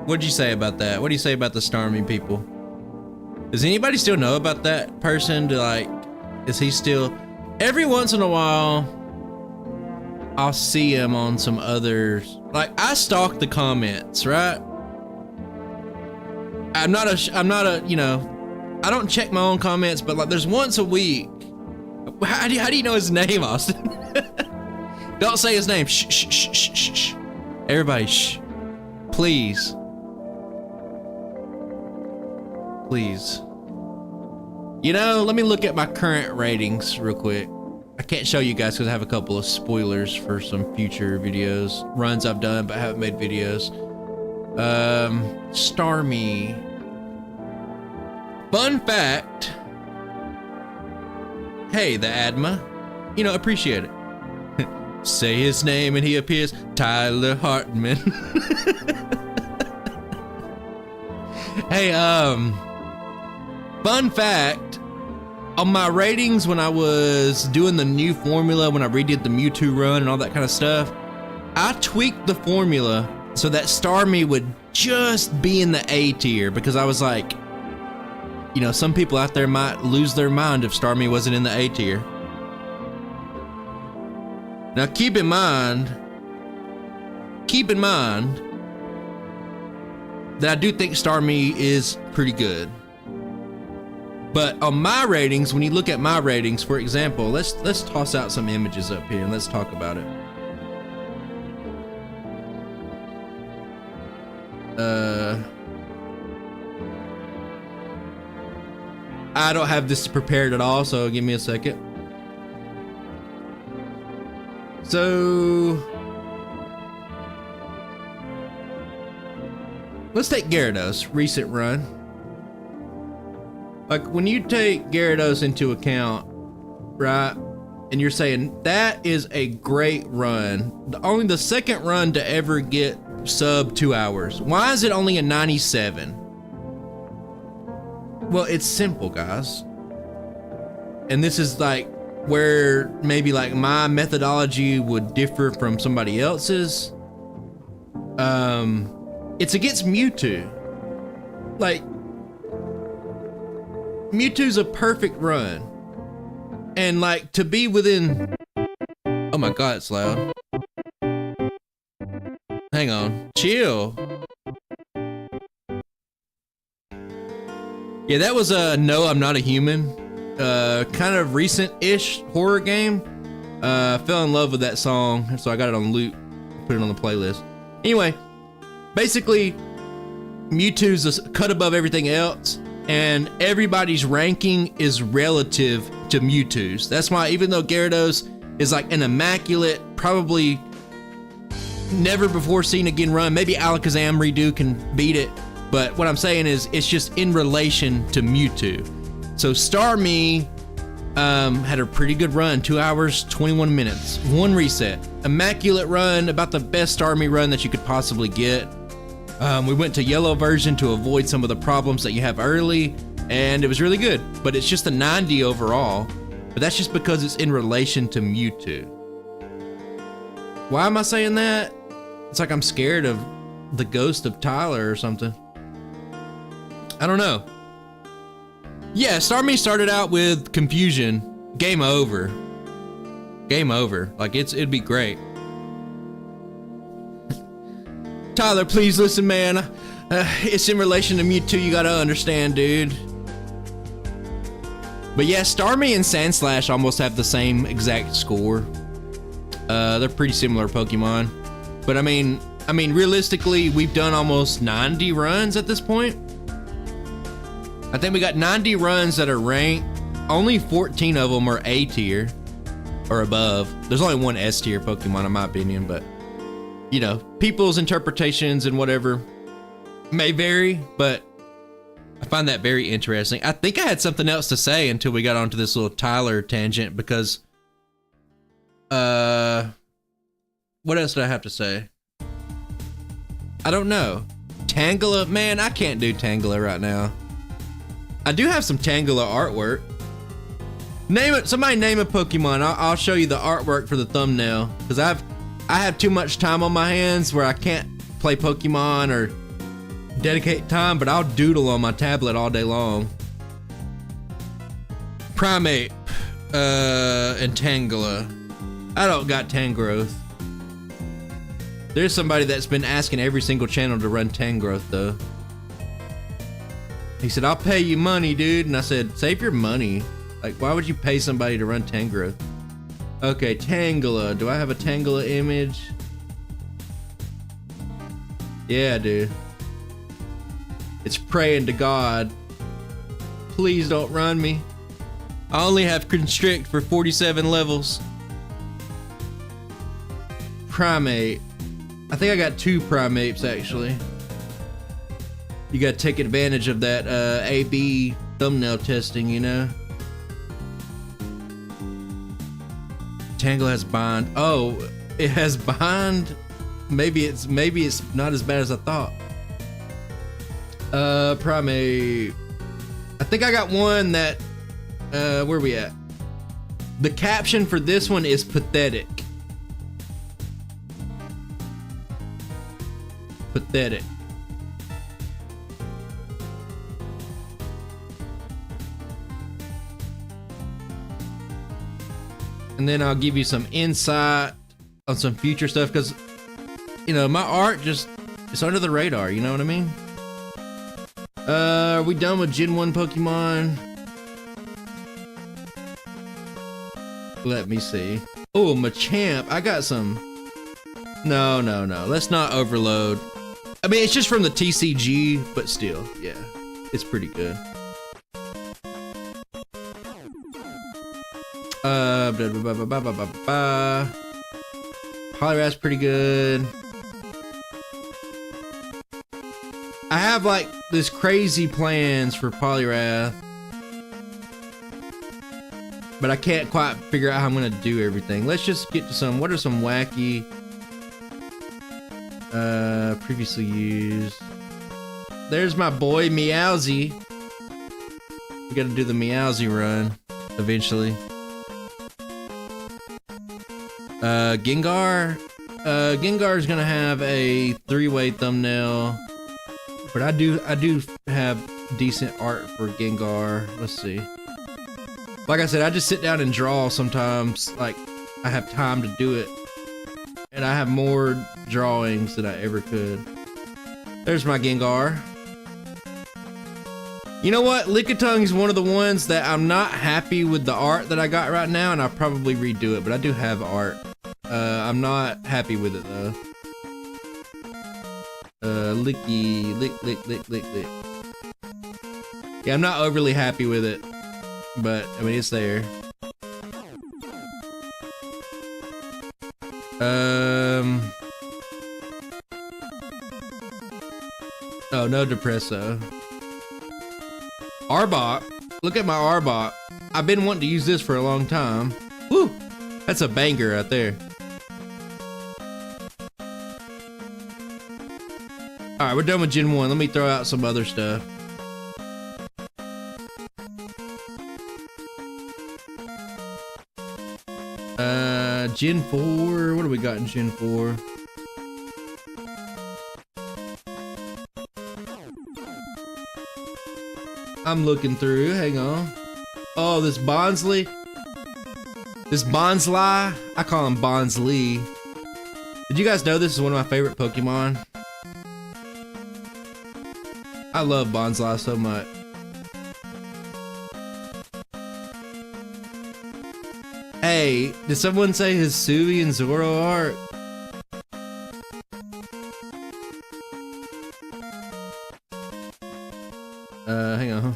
What did you say about that? What do you say about the Starmie people? Does anybody still know about that person? Is he still? Every once in a while, I'll see him on some others. Like, I stalk the comments, right? I'm not a, you know, I don't check my own comments, but like there's once a week. How do you know his name, Austin? Don't say his name. Shh, shh, shh, shh, shh, shh. Everybody, shh. Please. Please. You know, let me look at my current ratings real quick. I can't show you guys because I have a couple of spoilers for some future videos. Runs I've done, but I haven't made videos. Starmie. Fun fact. Hey, the Adma. You know, appreciate it. Say his name and he appears. Tyler Hartman. Hey, fun fact. On my ratings when I was doing the new formula, when I redid the Mewtwo run and all that kind of stuff, I tweaked the formula so that Starmie would just be in the A tier because I was like, you know, some people out there might lose their mind if Starmie wasn't in the A tier. Now keep in mind that I do think Starmie is pretty good. But on my ratings, when you look at my ratings, for example, let's toss out some images up here and let's talk about it. I don't have this prepared at all, so give me a second. So let's take Gyarados, recent run. Like when you take Gyarados into account, right? And you're saying that is a great run. Only the second run to ever get sub 2 hours. Why is it only a 97? Well, it's simple, guys. And this is like where maybe like my methodology would differ from somebody else's. It's against Mewtwo. Like, Mewtwo's a perfect run. And like to be within, oh my god, it's loud. Hang on, chill. Yeah, that was a No, I'm Not a Human, kind of recent-ish horror game. Fell in love with that song, so I got it on loop, put it on the playlist. Anyway, basically, Mewtwo's a cut above everything else, and everybody's ranking is relative to Mewtwo's. That's why even though Gyarados is like an immaculate, probably never before seen again run, maybe Alakazam redo can beat it, but what I'm saying is it's just in relation to Mewtwo. So Starmie had a pretty good run, 2 hours, 21 minutes, one reset. Immaculate run, about the best Starmie run that you could possibly get. We went to yellow version to avoid some of the problems that you have early, and it was really good, but it's just a 90 overall, but that's just because it's in relation to Mewtwo. Why am I saying that? It's like I'm scared of the ghost of Tyler or something. I don't know. Yeah, Starmie started out with confusion. Game over. Game over. Like, it'd be great. Tyler, please listen, man. It's in relation to Mewtwo, you gotta understand, dude. But yeah, Starmie and Sandslash almost have the same exact score. They're pretty similar Pokemon. But I mean, realistically, we've done almost 90 runs at this point. I think we got 90 runs that are ranked. Only 14 of them are A tier or above. There's only one S tier Pokemon in my opinion, but you know, people's interpretations and whatever may vary, but I find that very interesting. I think I had something else to say until we got onto this little Tyler tangent because what else did I have to say? I don't know. Tangela, man, I can't do Tangela right now. I do have some Tangela artwork. Name it. Somebody name a Pokemon. I'll show you the artwork for the thumbnail because I have too much time on my hands where I can't play Pokemon or dedicate time, but I'll doodle on my tablet all day long. Primate and Tangela. I don't got Tangrowth. There's somebody that's been asking every single channel to run Tangrowth though. He said, I'll pay you money, dude. And I said, save your money. Like, why would you pay somebody to run Tangrowth? Okay, Tangela. Do I have a Tangela image? Yeah, dude. It's praying to God. Please don't run me. I only have Constrict for 47 levels. Primate. I think I got 2 primates actually. You gotta take advantage of that AB thumbnail testing, you know? Tangle has bind. Oh, it has bind. Maybe it's not as bad as I thought. Primate. I think I got one that where we at? The caption for this one is pathetic. Pathetic. And then I'll give you some insight on some future stuff because, you know, my art just, it's under the radar, you know what I mean? Are we done with Gen 1 Pokemon? Let me see. Oh, Machamp. I got some. No. Let's not overload. I mean, it's just from the TCG, but still, yeah. It's pretty good. Poliwrath's pretty good. I have like this crazy plans for Poliwrath, but I can't quite figure out how I'm gonna do everything. Let's just get to some. What are some wacky previously used? There's my boy Meowsy. We gotta do the Meowsy run eventually. Gengar. Gengar's gonna have a 3-way thumbnail, but I do have decent art for Gengar. Let's see. Like I said, I just sit down and draw sometimes. Like I have time to do it, and I have more drawings than I ever could. There's my Gengar. You know what? Lickitung is one of the ones that I'm not happy with the art that I got right now, and I'll probably redo it, but I do have art. I'm not happy with it though. Lick. Yeah, I'm not overly happy with it, but I mean, it's there. Oh, no Depresso. Arbok. Look at my Arbok. I've been wanting to use this for a long time. Woo! That's a banger right there. Alright, we're done with Gen 1. Let me throw out some other stuff. Gen 4. What do we got in Gen 4? I'm looking through. Hang on. Oh, this Bonsley. This Bonsly. I call him Bonsley. Did you guys know this is one of my favorite Pokemon? I love Bonsly so much. Hey, did someone say Hisui and Zoroark? Hang on.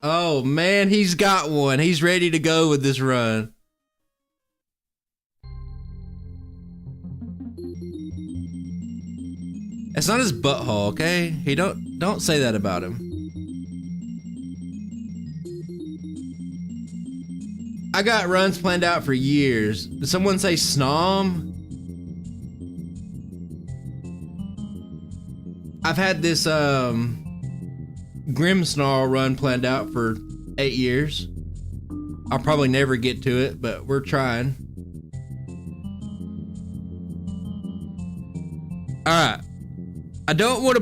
Oh man, he's got one. He's ready to go with this run. It's not his butthole, okay? He don't say that about him. I got runs planned out for years. Did someone say Snom? I've had this Grimmsnarl run planned out for 8 years. I'll probably never get to it, but we're trying. Alright. I don't want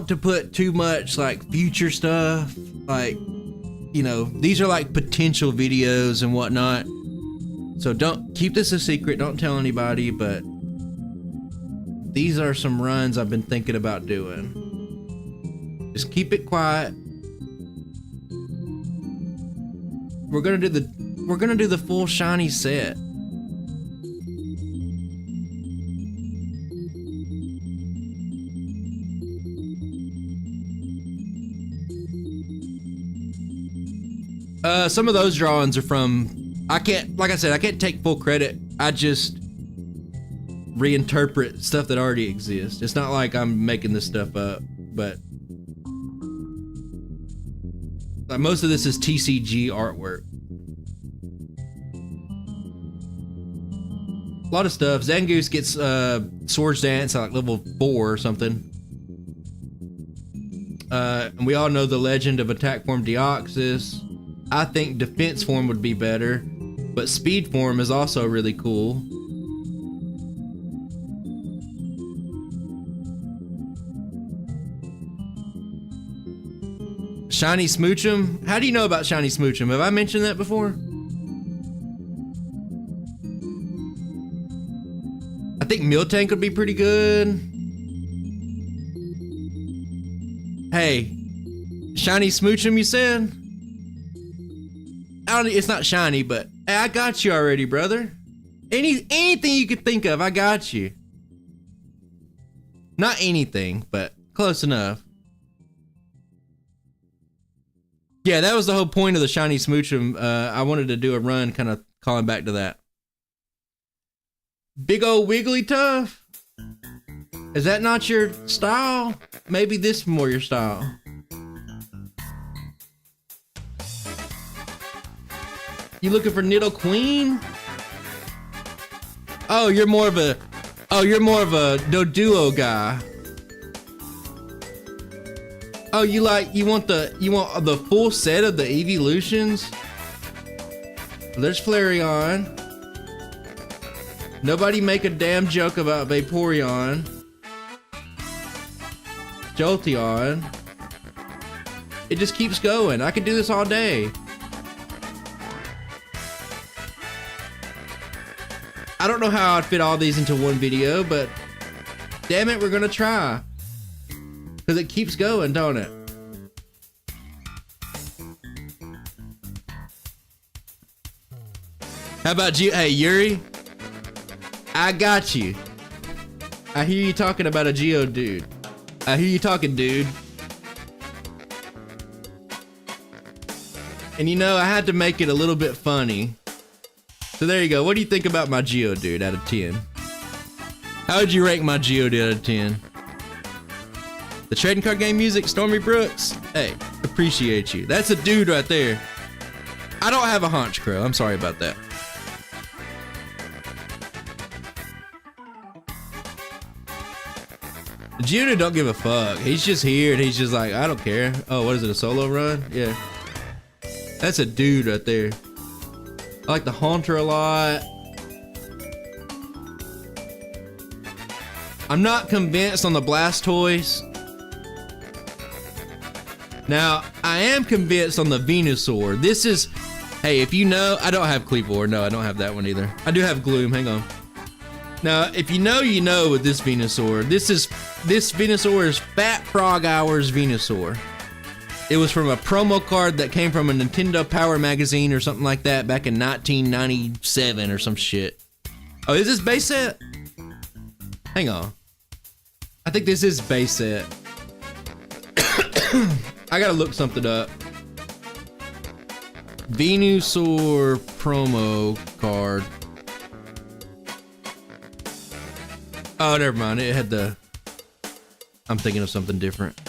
to put too much like future stuff. Like, you know, these are like potential videos and whatnot. So don't keep this a secret, don't tell anybody, but these are some runs I've been thinking about doing. Just keep it quiet. We're gonna do the full shiny set. Some of those drawings are from, like I said, I can't take full credit. I just reinterpret stuff that already exists. It's not like I'm making this stuff up, but like most of this is TCG artwork. A lot of stuff. Zangoose gets Swords Dance at like level 4 or something. And we all know the legend of Attack Form Deoxys. I think Defense Form would be better, but Speed Form is also really cool. Shiny Smoochum? How do you know about Shiny Smoochum? Have I mentioned that before? I think Miltank would be pretty good. Hey, Shiny Smoochum, you said? It's not shiny, but hey, I got you already, brother. Anything you could think of, I got you. Not anything, but close enough. Yeah, that was the whole point of the Shiny Smoochum. I wanted to do a run kind of calling back to that. Big old Wigglytuff? Is that not your style? Maybe this is more your style. You looking for Nidoqueen? Oh, you're more of a Doduo guy. Oh, you want the full set of the evolutions? There's Flareon. Nobody make a damn joke about Vaporeon. Jolteon. It just keeps going. I could do this all day. I don't know how I'd fit all these into one video, but damn it, we're gonna try. Cause it keeps going, don't it? How about you? Hey, Yuri? I got you. I hear you talking about a Geodude. I hear you talking, dude. And you know, I had to make it a little bit funny. So there you go. What do you think about my Geodude out of 10? How would you rank my Geodude out of 10? The trading card game music, Stormy Brooks. Hey, appreciate you. That's a dude right there. I don't have a haunch crow. I'm sorry about that. Geodude don't give a fuck. He's just here and he's just like, I don't care. Oh, what is it, a solo run? Yeah. That's a dude right there. I like the Haunter a lot. I'm not convinced on the Blastoise. Now, I am convinced on the Venusaur. This is, hey, if you know, I don't have Cleavor. No, I don't have that one either. I do have Gloom, hang on. Now, if you know, you know with this Venusaur. This Venusaur is Fat Frog Hours Venusaur. It was from a promo card that came from a Nintendo Power magazine or something like that back in 1997 or some shit. Oh, is this base set? Hang on. I think this is base set. I gotta look something up. Venusaur promo card. Oh, never mind. It had the... I'm thinking of something different.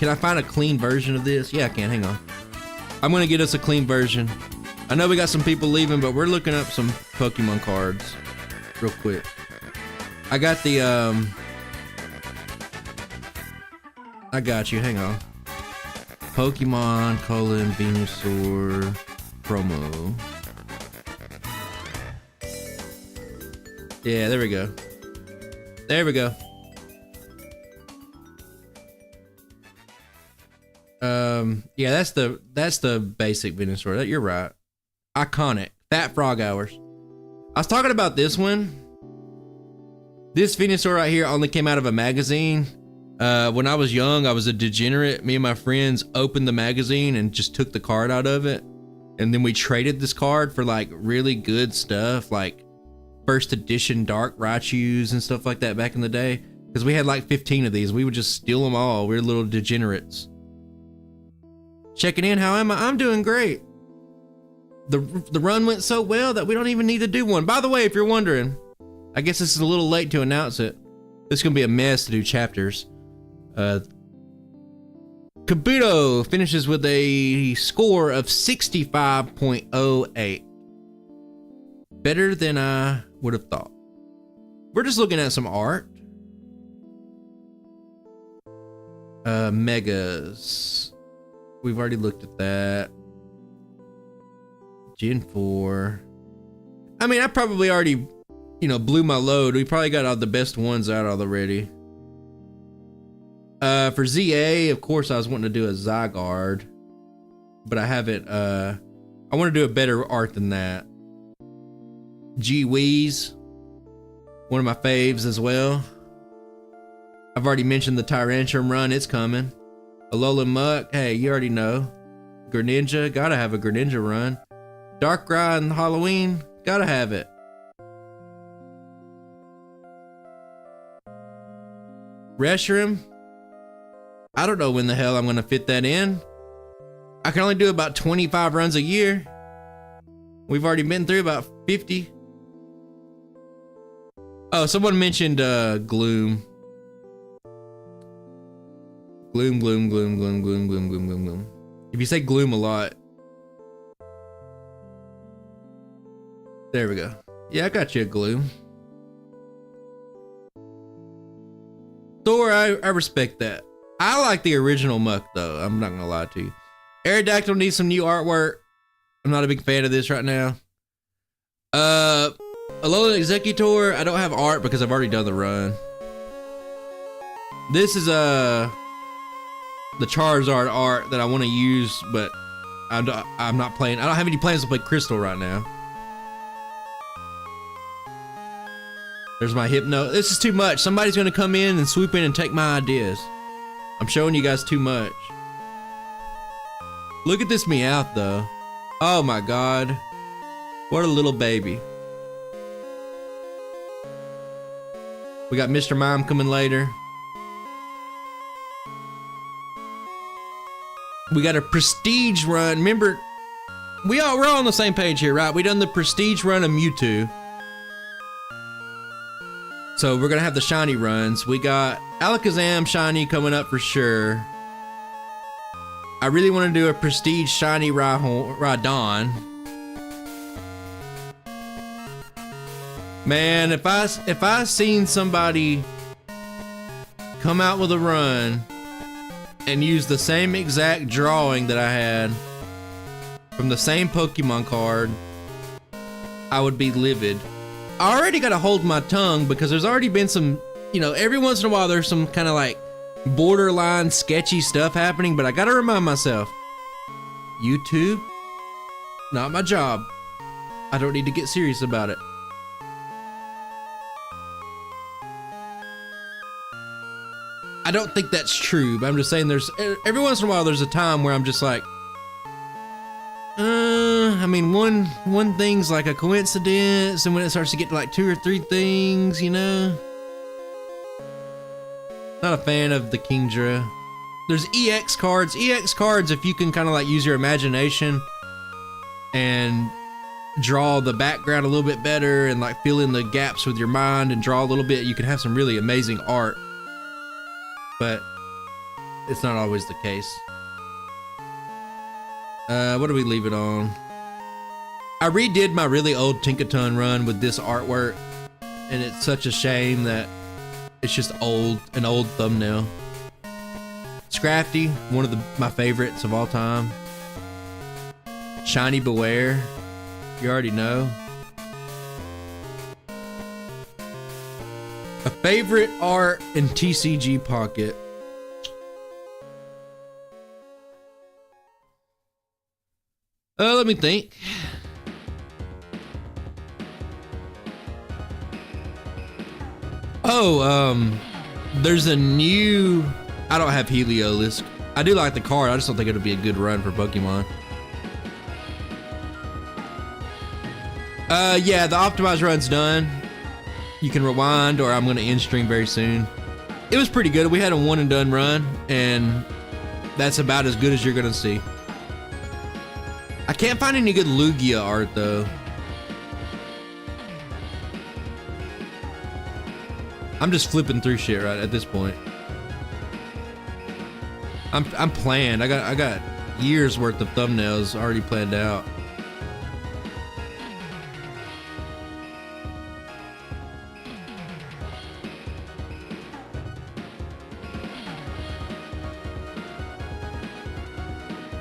Can I find a clean version of this? Yeah, I can. Hang on. I'm gonna get us a clean version. I know we got some people leaving, but we're looking up some Pokemon cards real quick. I got the, I got you. Hang on. Pokemon : Venusaur promo. Yeah, there we go. There we go. Yeah, that's the basic Venusaur. You're right. Iconic. Fat Frog Hours. I was talking about this one. This Venusaur right here only came out of a magazine. When I was young, I was a degenerate. Me and my friends opened the magazine and just took the card out of it. And then we traded this card for like really good stuff, like first edition Dark Raichus and stuff like that back in the day. Because we had like 15 of these. We would just steal them all. We were little degenerates. Checking in, how am I? I'm doing great. The run went so well that we don't even need to do one. By the way, if you're wondering, I guess this is a little late to announce it. It's gonna be a mess to do chapters. Kabuto finishes with a score of 65.08. Better than I would have thought. We're just looking at some art. Megas. We've already looked at that. Gen 4. I mean, I probably already, blew my load. We probably got all the best ones out already. For ZA, of course, I was wanting to do a Zygarde, but I haven't. I want to do a better art than that. G-Weeze, one of my faves as well. I've already mentioned the Tyrantrum run. It's coming. Alolan Muck, hey, you already know. Greninja, gotta have a Greninja run. Darkrai and Halloween, gotta have it. Reshiram, I don't know when the hell I'm gonna fit that in. I can only do about 25 runs a year. We've already been through about 50. Oh, someone mentioned Gloom. Gloom. If you say Gloom a lot. There we go. Yeah, I got you a Gloom. Thor, I respect that. I like the original Muck though. I'm not gonna lie to you. Aerodactyl needs some new artwork. I'm not a big fan of this right now. Alolan Executor, I don't have art because I've already done the run. This is the Charizard art that I want to use, but I'm not playing. I don't have any plans to play Crystal right now. There's my Hypno. This is too much. Somebody's gonna come in and swoop in and take my ideas. I'm showing you guys too much. Look at this Meowth though. Oh my god. What a little baby. We got Mr. Mime coming later. We got a prestige run. Remember, we're all on the same page here, right? We done the prestige run of Mewtwo. So we're gonna have the shiny runs. We got Alakazam shiny coming up for sure. I really want to do a prestige shiny Rhydon. Man, if I seen somebody come out with a run and use the same exact drawing that I had from the same Pokemon card, I would be livid. I already got to hold my tongue because there's already been some, you know, every once in a while there's some kind of like borderline sketchy stuff happening, but I got to remind myself, YouTube, not my job. I don't need to get serious about it. I don't think that's true, but I'm just saying there's, every once in a while there's a time where I'm just like, I mean, one thing's like a coincidence, and when it starts to get to like 2 or 3 things, you know? Not a fan of the Kingdra. There's EX cards. EX cards, if you can kind of like use your imagination and draw the background a little bit better and like fill in the gaps with your mind and draw a little bit, you can have some really amazing art. But it's not always the case. What do we leave it on? I redid my really old Tinkaton run with this artwork, and it's such a shame that it's just old, an old thumbnail. Scrafty, one of my favorites of all time. Shiny Beware, you already know. A favorite art in TCG Pocket. Let me think. Oh, there's a new, I don't have Heliolisk. I do like the card, I just don't think it'll be a good run for Pokemon. Yeah, the optimized run's done. You can rewind, or I'm gonna end stream very soon. It was pretty good. We had a one and done run, and that's about as good as you're gonna see. I can't find any good Lugia art though. I'm just flipping through shit right at this point. I'm planned. I got years worth of thumbnails already planned out.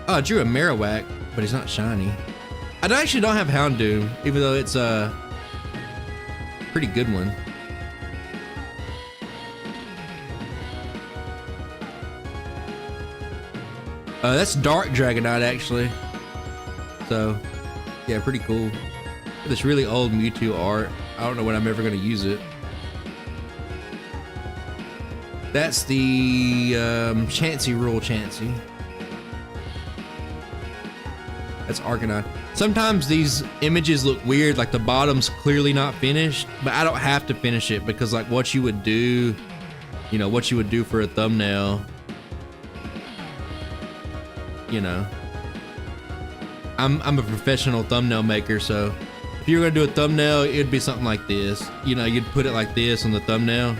Oh, I drew a Marowak, but he's not shiny. I actually don't have Houndoom, even though it's a pretty good one. That's Dark Dragonite, actually. So, yeah, pretty cool. This really old Mewtwo art. I don't know when I'm ever going to use it. That's the Chansey Rule Chansey. That's Arcanine. Sometimes these images look weird, like the bottom's clearly not finished, but I don't have to finish it because like what you would do, you know, what you would do for a thumbnail, you know, I'm a professional thumbnail maker, so if you're gonna do a thumbnail, it'd be something like this. You know, you'd put it like this on the thumbnail,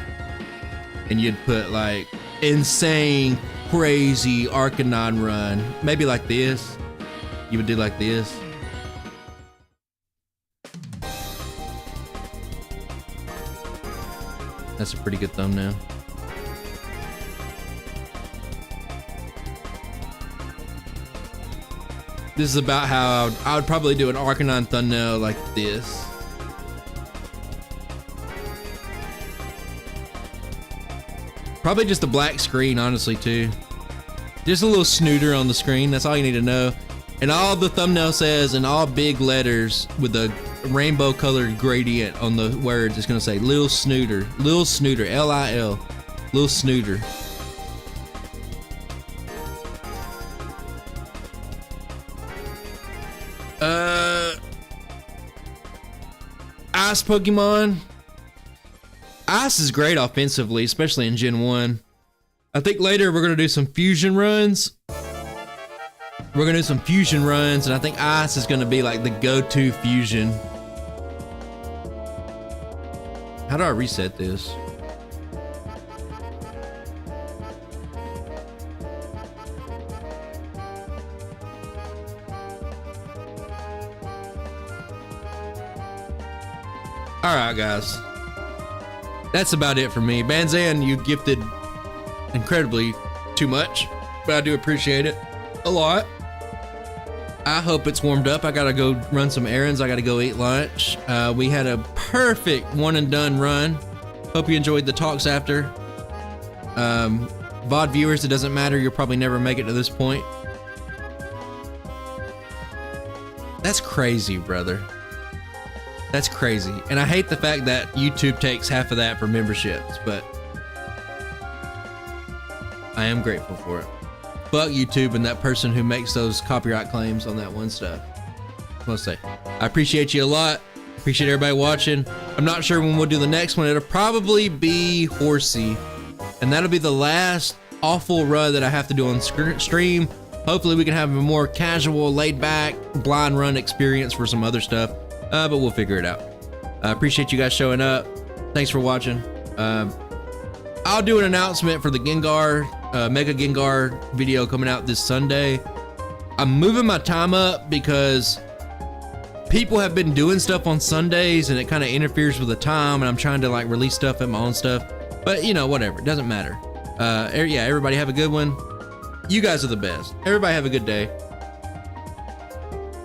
and you'd put like insane, crazy Arcanine run, maybe like this. You would do like this. That's a pretty good thumbnail. This is about how I would probably do an Arcanine thumbnail like this. Probably just a black screen, honestly, too. Just a little snooter on the screen. That's all you need to know. And all the thumbnail says in all big letters with a rainbow colored gradient on the words, it's gonna say Lil Snooter. Lil Snooter, L-I-L. Lil Snooter. Ice Pokemon. Ice is great offensively, especially in Gen 1. I think later we're gonna do some fusion runs. We're gonna do some fusion runs, and I think Ice is gonna be like the go-to fusion. How do I reset this? All right, guys. That's about it for me. Banzan, you gifted incredibly too much, but I do appreciate it a lot. I hope it's warmed up. I gotta go run some errands. I gotta go eat lunch. We had a perfect one and done run. Hope you enjoyed the talks after. VOD viewers, it doesn't matter. You'll probably never make it to this point. That's crazy, brother. That's crazy. And I hate the fact that YouTube takes half of that for memberships, but I am grateful for it. Fuck YouTube and that person who makes those copyright claims on that one stuff. I must say, I appreciate you a lot. Appreciate everybody watching. I'm not sure when we'll do the next one. It'll probably be Horsey, and that'll be the last awful run that I have to do on stream. Hopefully we can have a more casual, laid back, blind run experience for some other stuff, but we'll figure it out. I appreciate you guys showing up. Thanks for watching. I'll do an announcement for the Gengar, Mega Gengar video coming out this Sunday. I'm moving my time up because people have been doing stuff on Sundays and it kind of interferes with the time, and I'm trying to like release stuff at my own stuff, but you know, whatever, it doesn't matter. Yeah, everybody have a good one. You guys are the best. Everybody have a good day.